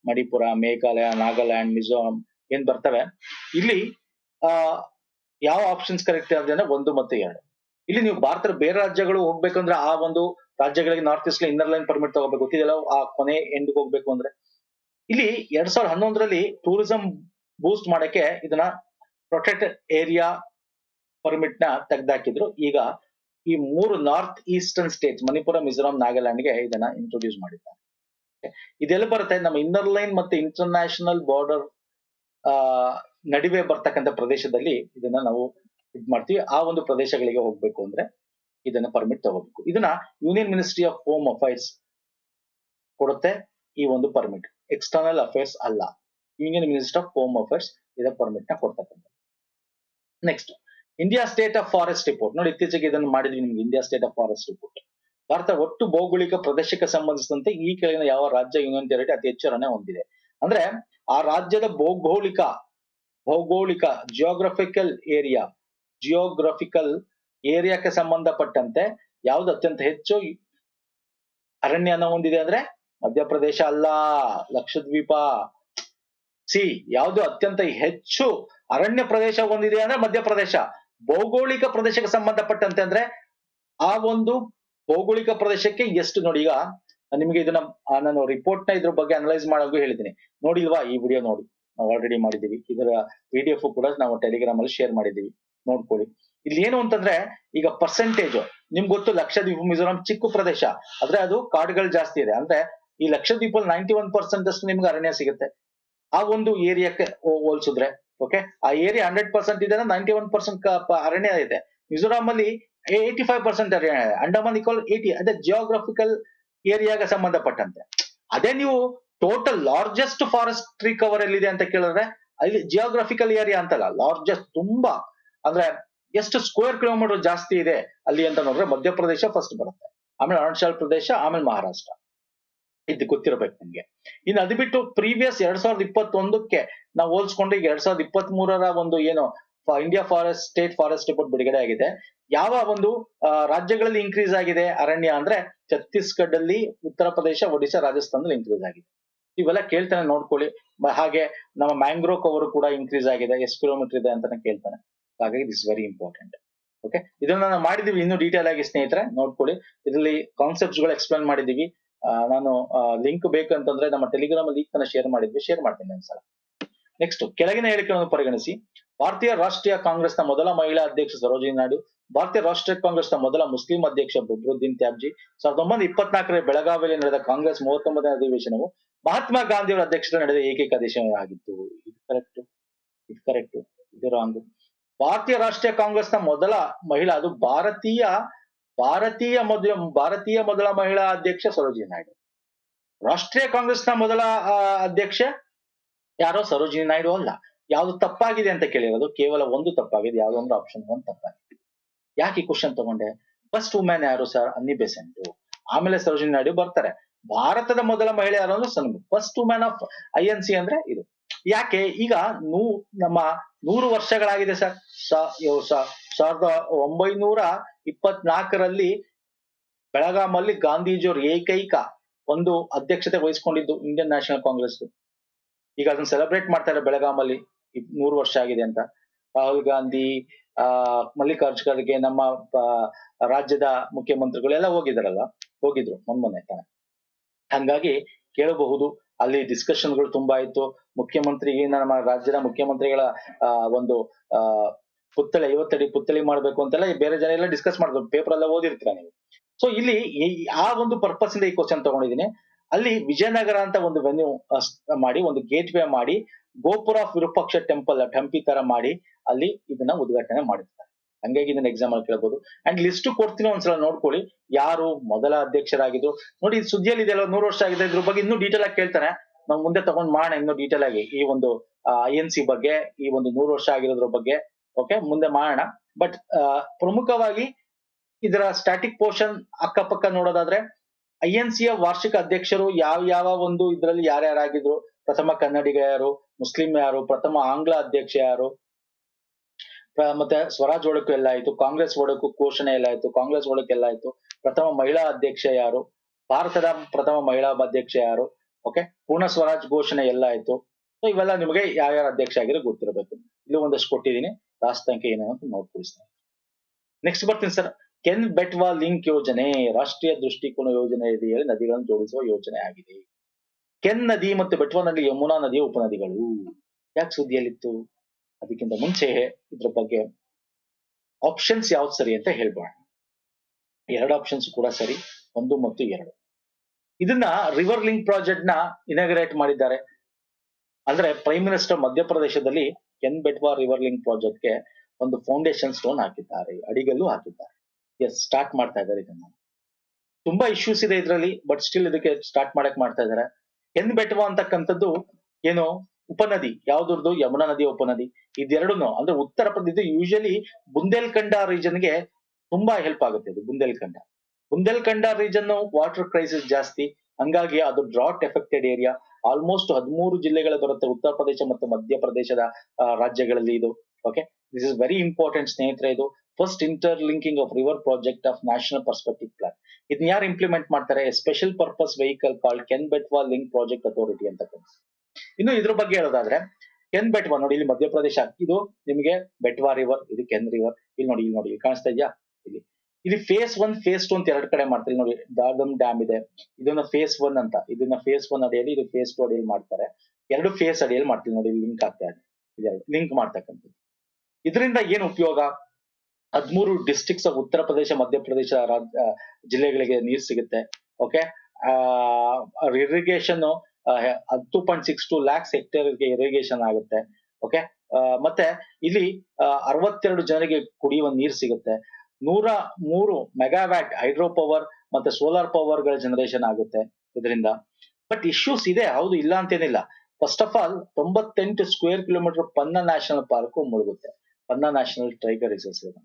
ಮಣಿಪುರ, ಮೇಘಾಲಯ, ನಾಗಾಲ್ಯಾಂಡ್, ಮಿಜೋರಾಂ ಏನ್ ಬರ್ತವೆ, ಇಲ್ಲಿ ಯಾವ ಆಪ್ಷನ್ಸ್ ಕರೆಕ್ಟ್ ಇದೆ ಅಂದ್ರೆ 1 ಮತ್ತು 2. ಇಲ್ಲಿ ನೀವು ಭಾರತದ ಬೇರೆ ರಾಜ್ಯಗಳು ಹೋಗ್ಬೇಕಂದ್ರೆ ಆ ಒಂದು ರಾಜ್ಯಗಳಿಗೆ north East inner line permit ತಗೋಬೇಕು, ಗೊತ್ತಿದೆಯಲ್ಲ, ಆ ಕೊನೆ ಎಂಡ್ ಹೋಗ್ಬೇಕು ಅಂದ್ರೆ. ಇಲ್ಲಿ 2011ರಲ್ಲಿ ಟೂರಿಸಂ ಬೂಸ್ಟ್ ಮಾಡಕ್ಕೆ ಇದನ್ನ ಪ್ರೊಟೆಕ್ಟೆಡ್ ಏರಿಯಾ ಪರ್ಮಿಟ್ ನ ತೆಗೆದಾಕಿದ್ರು. ಈಗ ಈ 3 north eastern states, Manipur, Mizoram, ನಾಗಾಲ್ಯಾಂಡ್ಗೆ ಇದನ್ನ ಇಂಟ್ರೊಡ್ಯೂಸ್ ಮಾಡಿದ್ದಾರೆ. ಇದೆಲ್ಲ ಬರುತ್ತೆ ನಮ್ಮ ಇನ್ನರ್ ಲೈನ್ ಮತ್ತೆ ಇಂಟರ್ನ್ಯಾಷನಲ್ ಬಾರ್ಡರ್ ನಡುವೆ ಬರ್ತಕ್ಕಂಥ ಪ್ರದೇಶದಲ್ಲಿ ಇದನ್ನ ನಾವು ಇದ್ ಮಾಡ್ತೀವಿ. ಆ ಒಂದು ಪ್ರದೇಶಗಳಿಗೆ ಹೋಗ್ಬೇಕು ಅಂದ್ರೆ ಇದನ್ನ ಪರ್ಮಿಟ್ ತಗೋಬೇಕು. ಇದನ್ನ union ministry of home affairs ಕೊಡುತ್ತೆ ಈ ಒಂದು ಪರ್ಮಿಟ್, ಎಕ್ಸ್ಟರ್ನಲ್ ಅಫೇರ್ಸ್ ಅಲ್ಲ. Union minister of home affairs ಇದರ ಪರ್ಮಿಟ್ ನ ಕೊಡ್ತಕ್ಕಂಥ. Next, India state of forest report ನೋಡಿ. ಇತ್ತೀಚೆಗೆ ಇದನ್ನು ಮಾಡಿದ್ವಿ ನಿಮ್ಗೆ, India state of forest report. Bharat ಒಟ್ಟು ಭೌಗೋಳಿಕ ಪ್ರದೇಶಕ್ಕೆ ಸಂಬಂಧಿಸಿದಂತೆ ಈ ಕೆಳಗಿನ ಯಾವ ರಾಜ್ಯ ಯೂನಿಯನ್ ಟೆರಿಟರಿ ಅತಿ ಹೆಚ್ಚು ಅರಣ್ಯ ಹೊಂದಿದೆ? ಅಂದ್ರೆ ಆ ರಾಜ್ಯದ ಭೌಗೋಳಿಕ ಜಿಯೋಗ್ರಫಿಕಲ್ ಏರಿಯಾಕ್ಕೆ ಸಂಬಂಧಪಟ್ಟಂತೆ ಯಾವ್ದು ಅತ್ಯಂತ ಹೆಚ್ಚು ಅರಣ್ಯನ ಹೊಂದಿದೆ ಅಂದ್ರೆ ಮಧ್ಯಪ್ರದೇಶ ಅಲ್ಲ, ಲಕ್ಷದ್ವೀಪ. ಯಾವುದು ಅತ್ಯಂತ ಹೆಚ್ಚು ಅರಣ್ಯ ಪ್ರದೇಶ ಹೊಂದಿದೆ ಅಂದ್ರೆ ಮಧ್ಯಪ್ರದೇಶ. ಭೌಗೋಳಿಕ ಪ್ರದೇಶಕ್ಕೆ ಸಂಬಂಧಪಟ್ಟಂತೆ ಅಂದ್ರೆ ಆ ಒಂದು ಭೌಗೋಳಿಕ ಪ್ರದೇಶಕ್ಕೆ ಎಷ್ಟು ನೋಡಿ. ಈಗ ನಿಮಗೆ ಇದನ್ನ ನಾನು ರಿಪೋರ್ಟ್ ನ ಇದ್ರ ಬಗ್ಗೆ ಅನಲೈಸ್ ಮಾಡೋದು ಹೇಳಿದ್ದೀನಿ, ನೋಡಿಲ್ವಾ? ಈ ವಿಡಿಯೋ ನೋಡಿ, ನಾವು ಆಲ್ರೆಡಿ ಮಾಡಿದೀವಿ. ಇದರ PDF ಕೂಡ ನಾವು ಟೆಲಿಗ್ರಾಮ್ ಅಲ್ಲಿ ಶೇರ್ ಮಾಡಿದೀವಿ, ನೋಡ್ಕೊಳ್ಳಿ. ಇಲ್ಲಿ ಏನು ಅಂತಂದ್ರೆ ಈಗ ಪರ್ಸೆಂಟೇಜ್ ನಿಮ್ಗೆ ಗೊತ್ತು, ಲಕ್ಷದ್ವೀಪ, ಮಿಜೋರಾಂ ಚಿಕ್ಕ ಪ್ರದೇಶ, ಆದ್ರೆ ಅದು ಕಾಡುಗಳು ಜಾಸ್ತಿ ಇದೆ. ಅಂದ್ರೆ ಈ ಲಕ್ಷದ್ವೀಪಲ್ಲಿ 91% ಅಷ್ಟು ನಿಮ್ಗೆ ಅರಣ್ಯ ಸಿಗುತ್ತೆ ಆ ಒಂದು ಏರಿಯಾಕ್ಕೆ ಹೋಲ್ಸಿದ್ರೆ. ಓಕೆ, ಆ ಏರಿಯಾ 100% ಇದೆ, 91% ಅರಣ್ಯ ಇದೆ. ಮಿಜೋರಾಂ ಅಲ್ಲಿ 85% ಅರಣ್ಯ ಇದೆ. ಅಂಡಮಾನ್ ಈಕ್ವಲ್ 80, ಅದೇ ಜಿಯೋಗ್ರಫಿಕಲ್ ಏರಿಯಾಗೆ ಸಂಬಂಧಪಟ್ಟಂತೆ. ಅದೇ ನೀವು total largest forest tree cover ಎಲ್ಲಿದೆ ಅಂತ ಕೇಳಿದ್ರೆ ಅಲ್ಲಿ ಜಿಯೋಗ್ರಫಿಕಲ್ ಏರಿಯಾ ಅಂತಲ್ಲ, ಲಾರ್ಜೆಸ್ಟ್ ತುಂಬಾ ಅಂದ್ರೆ ಎಷ್ಟು ಸ್ಕ್ವೇರ್ ಕಿಲೋಮೀಟರ್ ಜಾಸ್ತಿ ಇದೆ ಅಲ್ಲಿ ಅಂತ ನೋಡಿದ್ರೆ ಮಧ್ಯಪ್ರದೇಶ ಫಸ್ಟ್ ಬರುತ್ತೆ, ಆಮೇಲೆ ಅರುಣಾಚಲ್ ಪ್ರದೇಶ, ಆಮೇಲೆ ಮಹಾರಾಷ್ಟ್ರ. ಇದು ಗೊತ್ತಿರಬೇಕು ನಿಮ್ಗೆ. ಇನ್ನು ಅದು ಬಿಟ್ಟು ಪ್ರೀವಿಯಸ್ 2021ಕ್ಕೆ ನಾವು ಹೋಲ್ಸ್ಕೊಂಡ್ರೆ ಈಗ 2023ರ ಒಂದು ಏನು India forest state forest report ಬಿಡುಗಡೆ ಆಗಿದೆ. ಯಾವ ಒಂದು ರಾಜ್ಯಗಳಲ್ಲಿ ಇನ್ಕ್ರೀಸ್ ಆಗಿದೆ ಅರಣ್ಯ ಅಂದ್ರೆ ಛತ್ತೀಸ್ಗಢ ಅಲ್ಲಿ, ಉತ್ತರ ಪ್ರದೇಶ, ಒಡಿಶಾ, ರಾಜಸ್ಥಾನದಲ್ಲಿ ಇನ್ಕ್ರೀಸ್ ಆಗಿದೆ. ಇವೆಲ್ಲ ಕೇಳ್ತಾನೆ ನೋಡ್ಕೊಳ್ಳಿ. ಹಾಗೆ ನಮ್ಮ ಮ್ಯಾಂಗ್ರೋವ್ ಕವರ್ ಕೂಡ ಇನ್ಕ್ರೀಸ್ ಆಗಿದೆ, ಎಷ್ಟು ಕಿಲೋಮೀಟರ್ ಇದೆ ಅಂತಾನೆ ಕೇಳ್ತಾನೆ. ಹಾಗಾಗಿ ದಿಸ್ ವೆರಿ ಇಂಪಾರ್ಟೆಂಟ್. ಓಕೆ, ಇದನ್ನ ನಾವು ಮಾಡಿದೀವಿ ಇನ್ನೂ ಡೀಟೇಲ್ ಆಗಿ ಸ್ನೇಹಿತರೆ ನೋಡ್ಕೊಳ್ಳಿ. ಇದರಲ್ಲಿ ಕಾನ್ಸೆಪ್ಟ್ಸ್ ಗಳು ಎಕ್ಸ್ಪ್ಲೇನ್ ಮಾಡಿದೀವಿ. ನಾನು ಲಿಂಕ್ ಬೇಕಂತಂದ್ರೆ ನಮ್ಮ ಟೆಲಿಗ್ರಾಮ್ ಲಿಂಕ್ ಅನ್ನ ಶೇರ್ ಮಾಡಿದ್ವಿ, ಶೇರ್ ಮಾಡ್ತೀನಿ ಒಂದ್ಸಲ. ನೆಕ್ಸ್ಟ್, ಕೆಳಗಿನ ಹೇಳಿಕೆಗಳನ್ನು ಪರಿಗಣಿಸಿ. ಭಾರತೀಯ ರಾಷ್ಟ್ರೀಯ ಕಾಂಗ್ರೆಸ್ನ ಮೊದಲ ಮಹಿಳಾ ಅಧ್ಯಕ್ಷ ಸರೋಜಿನಿ ನಾಯ್ಡು, ಭಾರತೀಯ ರಾಷ್ಟ್ರೀಯ ಕಾಂಗ್ರೆಸ್ನ ಮೊದಲ ಮುಸ್ಲಿಂ ಅಧ್ಯಕ್ಷ ಬದ್ರುದ್ದೀನ್ ತ್ಯಾಬ್ಜಿ. 1924ರ ಬೆಳಗಾವಿಯಲ್ಲಿ ನಡೆದ ಕಾಂಗ್ರೆಸ್ 39ನೇ ಅಧಿವೇಶನವು ಮಹಾತ್ಮ ಗಾಂಧಿಯವರ ಅಧ್ಯಕ್ಷತೆ ನಡೆದ ಏಕೈಕ ಅಧಿವೇಶನವಾಗಿತ್ತು. ಇದು ಕರೆಕ್ಟ್, ಇದು ಕರೆಕ್ಟ್, ಇದು ರಾಂಗ್. ಭಾರತೀಯ ರಾಷ್ಟ್ರೀಯ ಕಾಂಗ್ರೆಸ್ನ ಮೊದಲ ಮಹಿಳಾ, ಅದು ಭಾರತೀಯ ಮೊದಲ ಮಹಿಳಾ ಅಧ್ಯಕ್ಷ ಸರೋಜಿನಿ ನಾಯ್ಡು. ರಾಷ್ಟ್ರೀಯ ಕಾಂಗ್ರೆಸ್ನ ಮೊದಲ ಅಧ್ಯಕ್ಷ ಯಾರೋ ಸರೋಜಿನಿ ನಾಯ್ಡು ಅಲ್ಲ. ಯಾವ್ದು ತಪ್ಪಾಗಿದೆ ಅಂತ ಕೇಳಿರೋದು ಕೇವಲ ಒಂದು ತಪ್ಪಾಗಿದೆ, ಯಾವ್ದು ಅಂದ್ರೆ ಆಪ್ಷನ್ 1 ತಪ್ಪಾಗಿದೆ. ಯಾಕೆ ಈ ಕ್ವಶನ್ ತಗೊಂಡೆ? ಫಸ್ಟ್ ವುಮೆನ್ ಯಾರು ಸರ್? ಅನ್ನಿ ಬೆಸೆಂಟ್, ಆಮೇಲೆ ಸರೋಜಿನಿ ನಾಯ್ಡು ಬರ್ತಾರೆ. ಭಾರತದ ಮೊದಲ ಮಹಿಳೆ ಯಾರು ಅಂದ್ರೆ ಸನ್ಮುಖ್. ಫಸ್ಟ್ ವುಮೆನ್ ಆಫ್ INC ಅಂದ್ರೆ ಇದು. ಯಾಕೆ? ಈಗ ನಮ್ಮ 100 ವರ್ಷಗಳಾಗಿದೆ ಸರ್. 1924ರಲ್ಲಿ ಬೆಳಗಾಮಲ್ಲಿ ಗಾಂಧೀಜಿಯವರು ಏಕೈಕ ಒಂದು ಅಧ್ಯಕ್ಷತೆ ವಹಿಸ್ಕೊಂಡಿದ್ದು ಇಂಡಿಯನ್ ನ್ಯಾಷನಲ್ ಕಾಂಗ್ರೆಸ್. ಈಗ ಅದನ್ನ ಸೆಲೆಬ್ರೇಟ್ ಮಾಡ್ತಾರೆ ಬೆಳಗಾಮಲ್ಲಿ 100 ವರ್ಷ ಆಗಿದೆ ಅಂತ. ರಾಹುಲ್ ಗಾಂಧಿ, ಮಲ್ಲಿಕಾರ್ಜುನ್ ಖರ್ಗೆ, ನಮ್ಮ ರಾಜ್ಯದ ಮುಖ್ಯಮಂತ್ರಿಗಳು ಎಲ್ಲ ಹೋಗಿದ್ರು ಮೊನ್ನೆ ತಾನೆ. ಹಂಗಾಗಿ ಕೇಳಬಹುದು, ಅಲ್ಲಿ ಡಿಸ್ಕಷನ್ಗಳು ತುಂಬಾ ಆಯ್ತು. ಮುಖ್ಯಮಂತ್ರಿಗೆ, ನಮ್ಮ ರಾಜ್ಯದ ಮುಖ್ಯಮಂತ್ರಿಗಳ ಒಂದು ಪುತ್ಥಳಿ 50 ಅಡಿ ಪುತ್ಥಳಿ ಮಾಡ್ಬೇಕು ಅಂತೆಲ್ಲ ಬೇರೆ ಜನ ಎಲ್ಲ ಡಿಸ್ಕಸ್ ಮಾಡಿದ್ರು, ಪೇಪರ್ ಎಲ್ಲ ಓದಿರ್ತೀರ ನೀವು. ಸೊ ಇಲ್ಲಿ ಆ ಒಂದು ಪರ್ಪಸ್ ಇಂದ ಈ ಕ್ವಶನ್ ತಗೊಂಡಿದ್ದೀನಿ. ಅಲ್ಲಿ ವಿಜಯನಗರ ಅಂತ ಒಂದು ವೆನ್ಯೂ ಮಾಡಿ, ಒಂದು ಗೇಟ್ ವೇ ಮಾಡಿ, ಗೋಪುರ ಆಫ್ ವಿರೂಪಾಕ್ಷ ಟೆಂಪಲ್ ಹಂಪಿ ತರ ಮಾಡಿ ಅಲ್ಲಿ ಇದನ್ನ ಉದ್ಘಾಟನೆ ಮಾಡಿರ್ತಾರೆ. ಹಂಗಾಗಿ ಇದನ್ನ ಎಕ್ಸಾಮ್ ಅಲ್ಲಿ ಕೇಳಬಹುದು. ಅಂಡ್ ಲಿಸ್ಟ್ ಕೊಡ್ತೀನಿ, ಒಂದ್ಸಲ ನೋಡ್ಕೊಳ್ಳಿ ಯಾರು ಮೊದಲ ಅಧ್ಯಕ್ಷರಾಗಿದ್ರು. ನೋಡಿ, ಸುದ್ದಿಯಲ್ಲಿ ಇದೆಲ್ಲ 100 ವರ್ಷ ಆಗಿದೆ, ಇದ್ರ ಬಗ್ಗೆ ಇನ್ನೂ ಡೀಟೇಲ್ ಆಗಿ ಕೇಳ್ತಾನೆ. ನಾವು ಮುಂದೆ ತಗೊಂಡ್ ಮಾಡೋಣ ಇನ್ನೂ ಡೀಟೇಲ್ ಆಗಿ ಈ ಒಂದು INC ಬಗ್ಗೆ, ಈ ಒಂದು 100 ವರ್ಷ ಆಗಿರೋದ್ರ ಬಗ್ಗೆ. ಓಕೆ, ಮುಂದೆ ಮಾಡೋಣ. ಬಟ್ ಪ್ರಮುಖವಾಗಿ ಇದರ ಸ್ಟ್ಯಾಟಿಕ್ ಪೋರ್ಷನ್ ಅಕ್ಕಪಕ್ಕ ನೋಡೋದಾದ್ರೆ INCಯ ವಾರ್ಷಿಕ ಅಧ್ಯಕ್ಷರು ಯಾವ ಒಂದು ಇದ್ರಲ್ಲಿ ಯಾರ್ಯಾರಾಗಿದ್ರು, ಪ್ರಥಮ ಕನ್ನಡಿಗ ಯಾರು, ಮುಸ್ಲಿಂ ಯಾರು, ಪ್ರಥಮ ಆಂಗ್ಲ ಅಧ್ಯಕ್ಷ ಯಾರು, ಮತ್ತೆ ಸ್ವರಾಜ್ ಒಡಕು ಎಲ್ಲ ಆಯ್ತು, ಕಾಂಗ್ರೆಸ್ ಒಡಕು ಘೋಷಣೆ ಎಲ್ಲ ಆಯ್ತು, ಕಾಂಗ್ರೆಸ್ ಒಡಕು ಎಲ್ಲ ಆಯ್ತು, ಪ್ರಥಮ ಮಹಿಳಾ ಅಧ್ಯಕ್ಷ ಯಾರು, ಭಾರತದ ಪ್ರಥಮ ಮಹಿಳಾ ಅಧ್ಯಕ್ಷ ಯಾರು, ಓಕೆ, ಪೂರ್ಣ ಸ್ವರಾಜ್ ಘೋಷಣೆ ಎಲ್ಲ ಆಯ್ತು. ಸೊ ಇವೆಲ್ಲ ನಿಮಗೆ ಯಾರ್ಯಾರ ಅಧ್ಯಕ್ಷ ಆಗಿರೋ ಗೊತ್ತಿರಬೇಕು. ಇಲ್ಲಿ ಒಂದಷ್ಟು ಕೊಟ್ಟಿದ್ದೀನಿ, ಲಾಸ್ಟ್ ಅಂಕೆ ಏನೇನಂತ ನೋಡ್ಕೊಳಿಸ್ತೀನಿ. ನೆಕ್ಸ್ಟ್ ಬರ್ತೀನಿ ಸರ್. ಕೆನ್ ಬೆಟ್ವಾ ಲಿಂಕ್ ಯೋಜನೆ ರಾಷ್ಟ್ರೀಯ ದೃಷ್ಟಿಕೋನ ಯೋಜನೆ ಅಡಿಯಲ್ಲಿ ನದಿಗಳನ್ನು ಜೋಡಿಸುವ ಯೋಜನೆ ಆಗಿದೆ. ಕೆನ್ ನದಿ ಮತ್ತು ಬೆಟ್ವಾ ನದಿ ಯಮುನಾ ನದಿಯ ಉಪನದಿಗಳು. ಯಾಕೆ ಸುದ್ದಿಯಲ್ಲಿತ್ತು? ಅದಕ್ಕಿಂತ ಮುಂಚೆ ಇದ್ರ ಬಗ್ಗೆ ಆಪ್ಷನ್ಸ್ ಯಾವ್ದು ಸರಿ ಅಂತ ಹೇಳ್ಬೋಣ. 2 ಆಪ್ಷನ್ಸ್ ಕೂಡ ಸರಿ, 1 ಮತ್ತು 2. ಇದನ್ನ ರಿವರ್ ಲಿಂಕ್ ಪ್ರಾಜೆಕ್ಟ್ ನ ಇನಾಗ್ರೇಟ್ ಮಾಡಿದ್ದಾರೆ. ಅಂದ್ರೆ ಪ್ರೈಮ್ ಮಿನಿಸ್ಟರ್ ಮಧ್ಯಪ್ರದೇಶದಲ್ಲಿ Ken Betwa river link project ಗೆ ಒಂದು ಫೌಂಡೇಶನ್ ಸ್ಟೋನ್ ಹಾಕಿದ್ದಾರೆ, ಅಡಿಗಲ್ಲು ಹಾಕಿದ್ದಾರೆ. ಎಸ್, ಸ್ಟಾರ್ಟ್ ಮಾಡ್ತಾ ಇದ್ದಾರೆ ಇದನ್ನ. ತುಂಬಾ ಇಶ್ಯೂಸ್ ಇದೆ ಇದರಲ್ಲಿ, ಬಟ್ ಸ್ಟಿಲ್ ಇದಕ್ಕೆ ಸ್ಟಾರ್ಟ್ ಮಾಡ್ತಾ ಇದ್ದಾರೆ. ಕೆನ್ ಬೆಟ್ವಾ ಅಂತಕ್ಕಂಥದ್ದು ಏನು ಉಪನದಿ, ಯಾವ್ದು? ಯಮುನಾ ನದಿಯ ಉಪನದಿ. ಇದೆರಡುನು ಅಂದ್ರೆ ಉತ್ತರ ಪ್ರದೇಶ, ಯೂಶಲಿ ಬುಂದೇಲ್ಖಂಡ ರೀಜನ್ಗೆ ತುಂಬಾ ಹೆಲ್ಪ್ ಆಗುತ್ತೆ. ಇದು ಬುಂದೇಲ್ಖಂಡ ರೀಜನ್ ವಾಟರ್ ಕ್ರೈಸಿಸ್ ಜಾಸ್ತಿ, ಹಂಗಾಗಿ ಅದು ಡ್ರಾಟ್ ಎಫೆಕ್ಟೆಡ್ ಏರಿಯಾ. ಆಲ್ಮೋಸ್ಟ್ 13 ಜಿಲ್ಲೆಗಳು ಬರುತ್ತೆ ಉತ್ತರ ಪ್ರದೇಶ ಮತ್ತು ಮಧ್ಯಪ್ರದೇಶದ ರಾಜ್ಯಗಳಲ್ಲಿ ಇದು. Okay, this is very important ಸ್ನೇಹಿತರೆ. ಇದು first interlinking of river project of national perspective plan. ಇದನ್ನ ಯಾರು ಇಂಪ್ಲಿಮೆಂಟ್ ಮಾಡ್ತಾರೆ? Special purpose vehicle called Ken Betwa link project authority ಅಂತ. ಇನ್ನು ಇದ್ರ ಬಗ್ಗೆ ಹೇಳೋದಾದ್ರೆ, ಕೆನ್ ಬೆಟ್ವಾ ನೋಡಿ, ಇಲ್ಲಿ ಮಧ್ಯಪ್ರದೇಶ, ಇದು ನಿಮಗೆ ಬೆಟ್ವಾ ರಿವರ್, ಇದು ಕೆನ್ ರಿವರ್. ಇಲ್ಲಿ ನೋಡಿ ಕಾಣಿಸ್ತಾ ಇದೆಯಾ? ಇಲ್ಲಿ ಫೇಸ್ 1 ಫೇಸ್ 2 ಅಂತ 2 ಕಡೆ ಮಾಡ್ತಾರೆ. ನೋಡಿ, ದಾಗಮ್ ಡ್ಯಾಮ್ ಇದೆ, ಇದನ್ನ ಫೇಸ್ 1 ಅಂತ, ಇದನ್ನ ಫೇಸ್ 1 ಅಡಿಯಲ್ಲಿ, ಇದು ಫೇಸ್ 2 ಅಡಿಯಲ್ಲಿ ಮಾಡ್ತಾರೆ. 2 ಫೇಸ್ ಅಡಿಯಲ್ಲಿ ಮಾಡ್ತೀವಿ ನೋಡಿ, ಲಿಂಕ್ ಆಗ್ತಾ ಇದೆ. ಇದೆರಡು ಲಿಂಕ್ ಮಾಡ್ತಕ್ಕಂಥದ್ದು. ಇದರಿಂದ ಏನು ಉಪಯೋಗ? 13 ಡಿಸ್ಟ್ರಿಕ್ಟ್ಸ್ ಆಫ್ ಉತ್ತರ ಪ್ರದೇಶ, ಮಧ್ಯಪ್ರದೇಶ ಜಿಲ್ಲೆಗಳಿಗೆ ನೀರು ಸಿಗುತ್ತೆ. ಓಕೆ, ಇರಿಗೇಷನ್ 2.62 lakhs ಹೆಕ್ಟೇರ್ಗೆ ಇರಿಗೇಷನ್ ಆಗುತ್ತೆ. ಓಕೆ. ಮತ್ತೆ ಇಲ್ಲಿ 62 ಜನರಿಗೆ ಕುಡಿಯುವ ನೀರು ಸಿಗುತ್ತೆ. 103 ಮೆಗಾವ್ಯಾಟ್ ಹೈಡ್ರೋ ಪವರ್ ಮತ್ತೆ ಸೋಲಾರ್ ಪವರ್ ಗಳ ಜನರೇಷನ್ ಆಗುತ್ತೆ ಇದರಿಂದ. ಬಟ್ ಇಶ್ಯೂಸ್ ಇದೆ, ಹೌದು, ಇಲ್ಲ ಅಂತೇನಿಲ್ಲ. First of all 98 square kilometre Ponna national park ಮುಳುಗುತ್ತೆ. Ponna national tiger reserve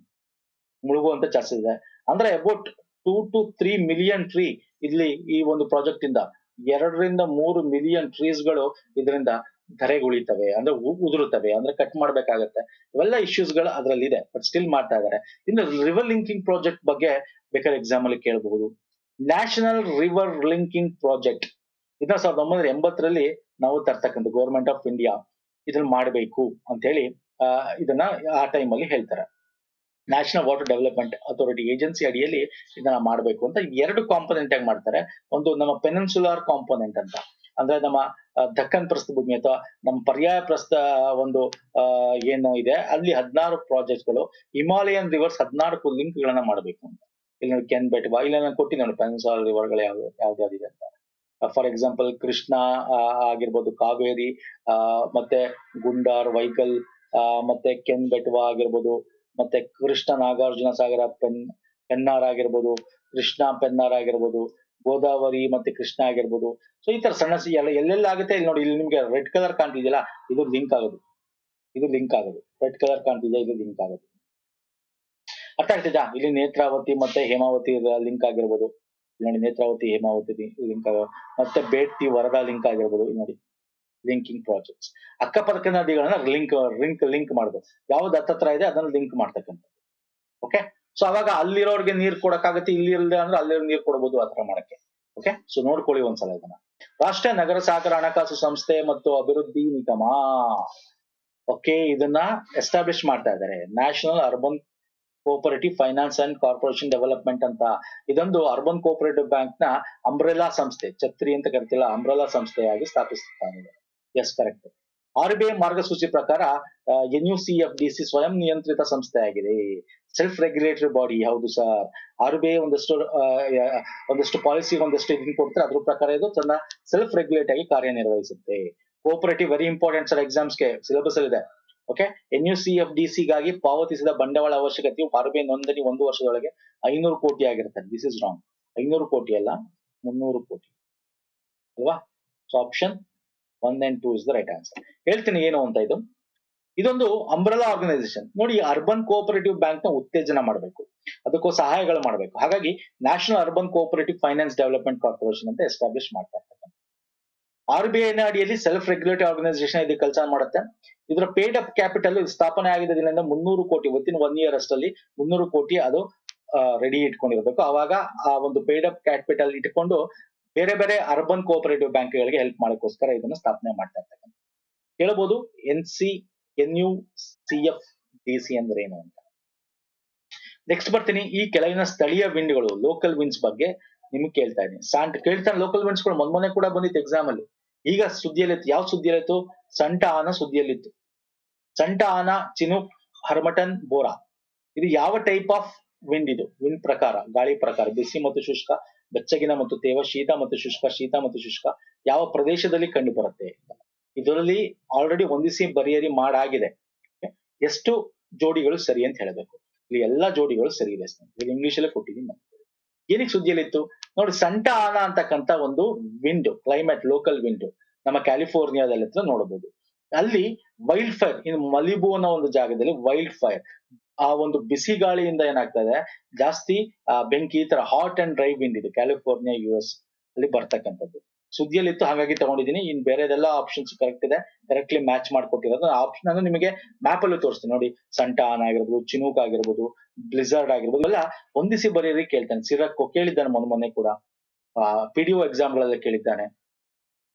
ಮುಳುಗುವಂತ chances ಇದೆ. ಅಂದ್ರೆ ಅಬೌಟ್ 2 to 3 ಮಿಲಿಯನ್ ಟ್ರೀ ಇಲ್ಲಿ ಈ ಒಂದು ಪ್ರಾಜೆಕ್ಟ್ ಇಂದ 2 ರಿಂದ 3 ಮಿಲಿಯನ್ ಟ್ರೀಸ್ ಗಳು ಇದರಿಂದ ಧರೆಗುಳಿತವೆ, ಅಂದ್ರೆ ಉದುರುತ್ತವೆ, ಅಂದ್ರೆ ಕಟ್ ಮಾಡ್ಬೇಕಾಗತ್ತೆ. ಇವೆಲ್ಲ ಇಶ್ಯೂಸ್ ಗಳು ಅದ್ರಲ್ಲಿ ಇದೆ, ಬಟ್ ಸ್ಟಿಲ್ ಮಾಡ್ತಾ ಇದಾರೆ. ಇನ್ನು ರಿವರ್ ಲಿಂಕಿಂಗ್ ಪ್ರಾಜೆಕ್ಟ್ ಬಗ್ಗೆ ಬೇಕಾದ್ರೆ ಎಕ್ಸಾಮ್ ಅಲ್ಲಿ ಕೇಳಬಹುದು. ನ್ಯಾಷನಲ್ ರಿವರ್ ಲಿಂಕಿಂಗ್ ಪ್ರಾಜೆಕ್ಟ್ ಇದನ್ನ 1980ರಲ್ಲಿ ನಾವು ತರ್ತಕ್ಕಂಥ ಗೌರ್ಮೆಂಟ್ ಆಫ್ ಇಂಡಿಯಾ ಇದನ್ನ ಮಾಡಬೇಕು ಅಂತ ಹೇಳಿ ಇದನ್ನ ಆ ಟೈಮ್ ಅಲ್ಲಿ ಹೇಳ್ತಾರೆ. National water development authority agency ಅಡಿಯಲ್ಲಿ ಇದನ್ನ ಮಾಡಬೇಕು ಅಂತ 2 ಕಾಂಪೊನೆಂಟ್ ಆಗಿ ಮಾಡ್ತಾರೆ. ಒಂದು ನಮ್ಮ ಪೆನಿನ್ಸುಲಾರ್ ಕಾಂಪೊನೆಂಟ್ ಅಂತ, ಅಂದ್ರೆ ನಮ್ಮ ದಕ್ಕನ್ ಪ್ರಸ್ಥಭೂಮಿ ಅಥವಾ ನಮ್ಮ ಪರ್ಯಾಯ ಪ್ರಸ್ಥ ಒಂದು ಏನು ಇದೆ ಅಲ್ಲಿ 16 ಪ್ರಾಜೆಕ್ಟ್ಗಳು, ಹಿಮಾಲಯನ್ ರಿವರ್ಸ್ 14 ಲಿಂಕ್ ಗಳನ್ನ ಮಾಡಬೇಕು ಅಂತ. ಇಲ್ಲಿ ನೋಡಿ ಕೆನ್ ಬೆಟ್ ಇಲ್ಲಿ ನಾನು ಕೊಟ್ಟಿದ್ದೀನಿ ನೋಡಿ ಪೆನಿನ್ಸುಲಾರ್ ರಿವರ್ಗಳು ಯಾವ್ದಾವ್ದಿದೆ ಅಂತ. ಫಾರ್ ಎಕ್ಸಾಂಪಲ್ ಕೃಷ್ಣ ಆಗಿರ್ಬೋದು, ಕಾವೇರಿ, ಮತ್ತೆ ಗುಂಡಾರ್, ವೈಗಲ್, ಮತ್ತೆ ಕೆನ್ ಬೆಟ್ವಾ ಆಗಿರ್ಬೋದು, ಮತ್ತೆ ಕೃಷ್ಣ ನಾಗಾರ್ಜುನ ಸಾಗರ ಪೆನ್ನಾರ್ ಆಗಿರ್ಬೋದು, ಕೃಷ್ಣ ಪೆನ್ನಾರ್ ಆಗಿರ್ಬೋದು, ಗೋದಾವರಿ ಮತ್ತೆ ಕೃಷ್ಣ ಆಗಿರ್ಬೋದು. ಸೊ ಈ ತರ ಸಣ್ಣ ಎಲ್ಲೆಲ್ಲ ಆಗುತ್ತೆ ಇಲ್ಲಿ ನೋಡಿ. ಇಲ್ಲಿ ನಿಮ್ಗೆ ರೆಡ್ ಕಲರ್ ಕಾಣ್ತಿದೆಯಲ್ಲ, ಇದು ಲಿಂಕ್ ಆಗೋದು, ರೆಡ್ ಕಲರ್ ಕಾಣ್ತಿದೆ, ಇದು ಲಿಂಕ್ ಆಗೋದು. ಅರ್ಥ ಆಗ್ತಿದಾ? ಇಲ್ಲಿ ನೇತ್ರಾವತಿ ಮತ್ತೆ ಹೇಮಾವತಿ ಲಿಂಕ್ ಆಗಿರ್ಬೋದು. ನೋಡಿ ನೇತ್ರಾವತಿ ಹೇಮಾವತಿ ಲಿಂಕ್ ಆಗ, ಮತ್ತೆ ಬೇಟ್ಟಿ ವರದಾ ಲಿಂಕ್ ಆಗಿರ್ಬೋದು. ಇಲ್ಲಿ ನೋಡಿ ಲಿಂಕಿಂಗ್ ಪ್ರಾಜೆಕ್ಟ್ಸ್. ಅಕ್ಕಪಕ್ಕ ನದಿಗಳನ್ನ ಲಿಂಕ್ ಮಾಡಬೇಕು. ಯಾವ್ದು ಹತ್ತತ್ರ ಇದೆ ಅದನ್ನ ಲಿಂಕ್ ಮಾಡ್ತಕ್ಕಂಥದ್ದು. ಓಕೆ. ಸೊ ಅವಾಗ ಅಲ್ಲಿರೋರ್ಗೆ ನೀರ್ ಕೊಡಕ್ಕಾಗತ್ತೆ, ಇಲ್ಲಿ ಇರಲಿಲ್ಲ ಅಂದ್ರೆ ಅಲ್ಲಿ ನೀರ್ ಕೊಡಬಹುದು, ಆತರ ಮಾಡಕ್ಕೆ. ಓಕೆ. ಸೊ ನೋಡ್ಕೊಳ್ಳಿ ಒಂದ್ಸಲ ಇದನ್ನ. ರಾಷ್ಟ್ರೀಯ ನಗರ ಸಹಕಾರ ಹಣಕಾಸು ಸಂಸ್ಥೆ ಮತ್ತು ಅಭಿವೃದ್ಧಿ ನಿಗಮ, ಓಕೆ, ಇದನ್ನ ಎಸ್ಟಾಬ್ಲಿಷ್ ಮಾಡ್ತಾ ಇದ್ದಾರೆ. National urban cooperative finance and corporation development ಅಂತ. ಇದೊಂದು ಅರ್ಬನ್ ಕೋಆಪರೇಟಿವ್ ಬ್ಯಾಂಕ್ ನ ಅಂಬ್ರೆಲಾ ಸಂಸ್ಥೆ, ಛತ್ರಿ ಅಂತ ಕರಿತಿಲ್ಲ, ಅಂಬ್ರೆಲಾ ಸಂಸ್ಥೆಯಾಗಿ ಸ್ಥಾಪಿಸುತ್ತಾರೆ. Yes, correct. RBI ಮಾರ್ಗಸೂಚಿ ಪ್ರಕಾರ NUCFDC ಸ್ವಯಂ ನಿಯಂತ್ರಿತ ಸಂಸ್ಥೆ ಆಗಿದೆ, ಸೆಲ್ಫ್ ರೆಗ್ಯುಲೇಟರಿ ಬಾಡಿ. ಹೌದು ಸರ್, RBI ಒಂದಷ್ಟು ಪಾಲಿಸಿ ಒಂದಷ್ಟು ಇದನ್ನ ಕೊಡ್ತಾರೆ, ಅದ್ರ ಪ್ರಕಾರ ಇದು ತನ್ನ ಸೆಲ್ಫ್ ರೆಗ್ಯುಲೇಟ್ ಆಗಿ ಕಾರ್ಯನಿರ್ವಹಿಸುತ್ತೆ. ಕೋಆಪರೇಟಿವ್ ವೆರಿ ಇಂಪಾರ್ಟೆಂಟ್ ಸರ್, ಎಕ್ಸಾಮ್ಸ್ಗೆ ಸಿಲೆಬಸ್ ಅಲ್ಲಿ ಇದೆ. ಓಕೆ. NUCFDC ಗಾಗಿ ಪಾವತಿಸಿದ ಬಂಡವಾಳ ಅವಶ್ಯಕತೆಯು RBI ನೋಂದಣಿ 1 ವರ್ಷದೊಳಗೆ 500 ಕೋಟಿ ಆಗಿರುತ್ತೆ. This is wrong. 500 ಕೋಟಿ ಅಲ್ಲ, 300 ಕೋಟಿ ಅಲ್ವಾ? So option 1 and 2 is the right answer. ಹೇಳ್ತೀನಿ ಏನು ಅಂತ. ಇದೊಂದು ಅಂಬ್ರೆಲಾ ಆರ್ಗನೈಸೇಷನ್ ನೋಡಿ. ಅರ್ಬನ್ ಕೋಆಪರೇಟಿವ್ ಬ್ಯಾಂಕ್ ನ ಉತ್ತೇಜನ ಮಾಡಬೇಕು, ಅದಕ್ಕೂ ಸಹಾಯಗಳು ಮಾಡಬೇಕು. ಹಾಗಾಗಿ national urban cooperative finance development corporation ಅಂತ ಎಸ್ಟಾಬ್ಲಿಷ್ ಮಾಡ್ತಾ ಇರ್ತಕ್ಕಂಥ. RBI ನ ಅಡಿಯಲ್ಲಿ ಸೆಲ್ಫ್ ರೆಗ್ಯುಲೇಟರಿ ಆರ್ಗನೈಸೇಷನ್ ಇದು ಕೆಲಸ ಮಾಡುತ್ತೆ. ಇದರ ಪೇಡ್ ಅಪ್ ಕ್ಯಾಪಿಟಲ್ ಸ್ಥಾಪನೆ ಆಗಿದ್ದ ದಿನದಿಂದ 300 ಕೋಟಿ, ವಿತಿನ್ 1 year ಅಷ್ಟಲ್ಲಿ 300 ಕೋಟಿ ಅದು ರೆಡಿ ಇಟ್ಕೊಂಡಿರ್ಬೇಕು. ಅವಾಗ ಆ ಒಂದು ಪೇಡ್ ಅಪ್ ಕ್ಯಾಪಿಟಲ್ ಇಟ್ಕೊಂಡು ಬೇರೆ ಬೇರೆ ಅರ್ಬನ್ ಕೋಆಪರೇಟಿವ್ ಬ್ಯಾಂಕ್ಗಳಿಗೆ ಹೆಲ್ಪ್ ಮಾಡೋಕ್ಕೋಸ್ಕರ ಇದನ್ನ ಸ್ಥಾಪನೆ ಮಾಡ್ತಾ ಇರ್ತಕ್ಕಂಥ. ಕೇಳಬಹುದು NUCFDC ಅಂದ್ರೆ ಏನು ಅಂತ. ನೆಕ್ಸ್ಟ್ ಬರ್ತೀನಿ. ಈ ಕೆಳಗಿನ ಸ್ಥಳೀಯ ವಿಂಡ್ಗಳು, ಲೋಕಲ್ ವಿಂಡ್ಸ್ ಬಗ್ಗೆ ನಿಮ್ಗೆ ಕೇಳ್ತಾ ಇದ್ದೀನಿ. ಲೋಕಲ್ ವಿಂಡ್ಸ್ ಗಳು ಮೊನ್ನೆ ಕೂಡ ಬಂದಿತ್ತು ಎಕ್ಸಾಮ್ ಅಲ್ಲಿ. ಈಗ ಸುದ್ದಿಯಲ್ಲಿತ್ತು. ಯಾವ ಸುದ್ದಿಯಲ್ಲಿತ್ತು? ಸಂಟ ಆನ ಸುದ್ದಿಯಲ್ಲಿತ್ತು. ಸಂಟ ಆನ, ಚಿನೂಕ್, ಹರ್ಮಟನ್, ಬೋರಾ. ಇದು ಯಾವ ಟೈಪ್ ಆಫ್ ವಿಂಡ್? ಇದು ವಿಂಡ್ ಪ್ರಕಾರ, ಗಾಳಿ ಪ್ರಕಾರ. ಬಿಸಿ ಮತ್ತು ಶುಷ್ಕ, ಬೆಚ್ಚಗಿನ ಮತ್ತು ತೇವ, ಶೀತ ಮತ್ತು ಶುಷ್ಕ, ಶೀತ ಮತ್ತು ಶುಷ್ಕ. ಯಾವ ಪ್ರದೇಶದಲ್ಲಿ ಕಂಡು ಬರುತ್ತೆ? ಇದರಲ್ಲಿ ಆಲ್ರೆಡಿ ಹೊಂದಿಸಿ ಬರಿಯರಿ ಮಾಡಾಗಿದೆ. ಎಷ್ಟು ಜೋಡಿಗಳು ಸರಿ ಅಂತ ಹೇಳಬೇಕು. ಇಲ್ಲಿ ಎಲ್ಲಾ ಜೋಡಿಗಳು ಸರಿ ಇದೆ. ಇಲ್ಲಿ ಇಂಗ್ಲಿಷ್ ಅಲ್ಲೇ ಕೊಟ್ಟಿದ್ದೀನಿ. ಏನಕ್ಕೆ ಸುದ್ದಿಯಲ್ಲಿತ್ತು ನೋಡಿ? ಸಂಟ ಆನ ಅಂತಕ್ಕಂಥ ಒಂದು ವಿಂಡ್, ಕ್ಲೈಮೇಟ್ ಲೋಕಲ್ ವಿಂಡ್ ನಮ್ಮ ಕ್ಯಾಲಿಫೋರ್ನಿಯಾದಲ್ಲಿ ಹತ್ರ ನೋಡಬಹುದು. ಅಲ್ಲಿ ವೈಲ್ಡ್ ಫೈರ್, ಇನ್ ಮಲಿಬು ಅನ್ನೋ ಒಂದು ಜಾಗದಲ್ಲಿ ವೈಲ್ಡ್ ಫೈರ್, ಆ ಒಂದು ಬಿಸಿ ಗಾಳಿಯಿಂದ ಏನಾಗ್ತದೆ, ಜಾಸ್ತಿ ಬೆಂಕಿ, ಈ ತರ ಹಾಟ್ ಅಂಡ್ ಡ್ರೈ ವಿಂಡ್ ಇದು ಕ್ಯಾಲಿಫೋರ್ನಿಯಾ US ಅಲ್ಲಿ ಬರ್ತಕ್ಕಂಥದ್ದು. ಸುದ್ದಿಯಲ್ಲಿತ್ತು, ಹಾಗಾಗಿ ತಗೊಂಡಿದ್ದೀನಿ. ಇನ್ ಬೇರೆದೆಲ್ಲ ಆಪ್ಷನ್ಸ್ ಕರೆಕ್ಟ್ ಇದೆ, ಕರೆಕ್ಟ್ಲಿ ಮ್ಯಾಚ್ ಮಾಡ್ಕೊಟ್ಟಿರೋದು. ಆಪ್ಷನ್ ಅನ್ನು ನಿಮಗೆ ಮ್ಯಾಪ್ ಅಲ್ಲಿ ತೋರಿಸ್ತೀನಿ ನೋಡಿ. ಸಂಟ ಆನ ಆಗಿರ್ಬೋದು, ಚಿನೂಕ್ ಆಗಿರ್ಬೋದು, ಬ್ಲಿಝರ್ಡ್ ಆಗಿರ್ಬೋದು, ಎಲ್ಲ ಹೊಂದಿಸಿ ಬರೀರಿ ಕೇಳ್ತಾನೆ. ಸಿರಕ್ಕೋ ಕೇಳಿದ್ದಾನೆ ಮೊನ್ನೆ ಕೂಡ, PDO ಎಕ್ಸಾಮ್ ಗಳಲ್ಲಿ ಕೇಳಿದ್ದಾನೆ,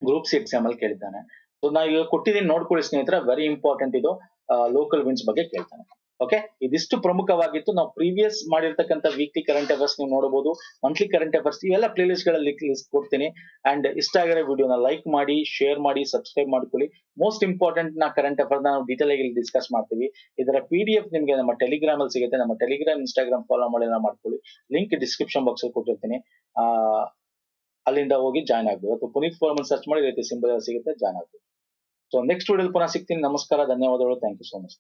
ಗ್ರೂಪ್ C ಎಕ್ಸಾಮ್ ಅಲ್ಲಿ ಕೇಳಿದ್ದಾನೆ. ಸೊ ನಾ ಈಗ ಕೊಟ್ಟಿದ್ದೀನಿ, ನೋಡ್ಕೊಳ್ಳಿ ಸ್ನೇಹಿತರೆ. ವೆರಿ ಇಂಪಾರ್ಟೆಂಟ್ ಇದು. ಲೋಕಲ್ ವಿಂಡ್ಸ್ ಬಗ್ಗೆ ಕೇಳ್ತಾನೆ. ಓಕೆ. ಇದಿಷ್ಟು ಪ್ರಮುಖವಾಗಿತ್ತು. ನಾವು ಪ್ರೀವಿಯಸ್ ಮಾಡಿರ್ತಕ್ಕಂಥ ವೀಕ್ಲಿ ಕರೆಂಟ್ ಅಫೇರ್ಸ್ ನೀವು ನೋಡಬಹುದು, ಮಂತ್ಲಿ ಕರೆಂಟ್ ಅಫೇರ್ಸ್, ಇವೆಲ್ಲ ಪ್ಲೇ ಲಿಸ್ಟ್ ಗಳಲ್ಲಿ ಲಿಸ್ಟ್ ಕೊಡ್ತೀನಿ. ಅಂಡ್ ಇಷ್ಟ ಆಗಿರೋ ವಿಡಿಯೋನ ಲೈಕ್ ಮಾಡಿ, ಶೇರ್ ಮಾಡಿ, ಸಬ್ಸ್ಕ್ರೈಬ್ ಮಾಡ್ಕೊಳ್ಳಿ. ಮೋಸ್ಟ್ ಇಂಪಾರ್ಟೆಂಟ್ ನಾ ಕರೆಂಟ್ ಅಫೇರ್ಸ್ ನಾವು ಡೀಟೇಲ್ ಆಗಿ ಡಿಸ್ಕಸ್ ಮಾಡ್ತೀವಿ. ಇದರ PDF ನಿಮಗೆ ನಮ್ಮ ಟೆಲಿಗ್ರಾಮ್ ಅಲ್ಲಿ ಸಿಗುತ್ತೆ. ನಮ್ಮ ಟೆಲಿಗ್ರಾಮ್, ಇನ್ಸ್ಟಾಗ್ರಾಮ್ ಫಾಲೋ ಮಾಡಿ ಮಾಡ್ಕೊಳ್ಳಿ. ಲಿಂಕ್ ಡಿಸ್ಕ್ರಿಪ್ಷನ್ ಬಾಕ್ಸ್ ಅಲ್ಲಿ ಕೊಟ್ಟಿರ್ತೀನಿ. ಅಲ್ಲಿಂದ ಹೋಗಿ ಜಾಯ್ನ್ ಆಗ್ಬೋದು. ಅಥವಾ ಪುನೀತ್ ಫಾರ್ಮಲ್ ಸರ್ಚ್ ಮಾಡಿ, ಈ ರೀತಿ ಸಿಂಬಲ್ ಸಿಗುತ್ತೆ, ಜಾಯ್ನ್ ಆಗ್ಬೋದು. ಸೊ ನೆಕ್ಸ್ಟ್ ವಿಡಿಯೋ ಪುನಃ ಸಿಗ್ತೀನಿ. ನಮಸ್ಕಾರ, ಧನ್ಯವಾದಗಳು, ಥ್ಯಾಂಕ್ ಯು ಸೋ ಮಚ್.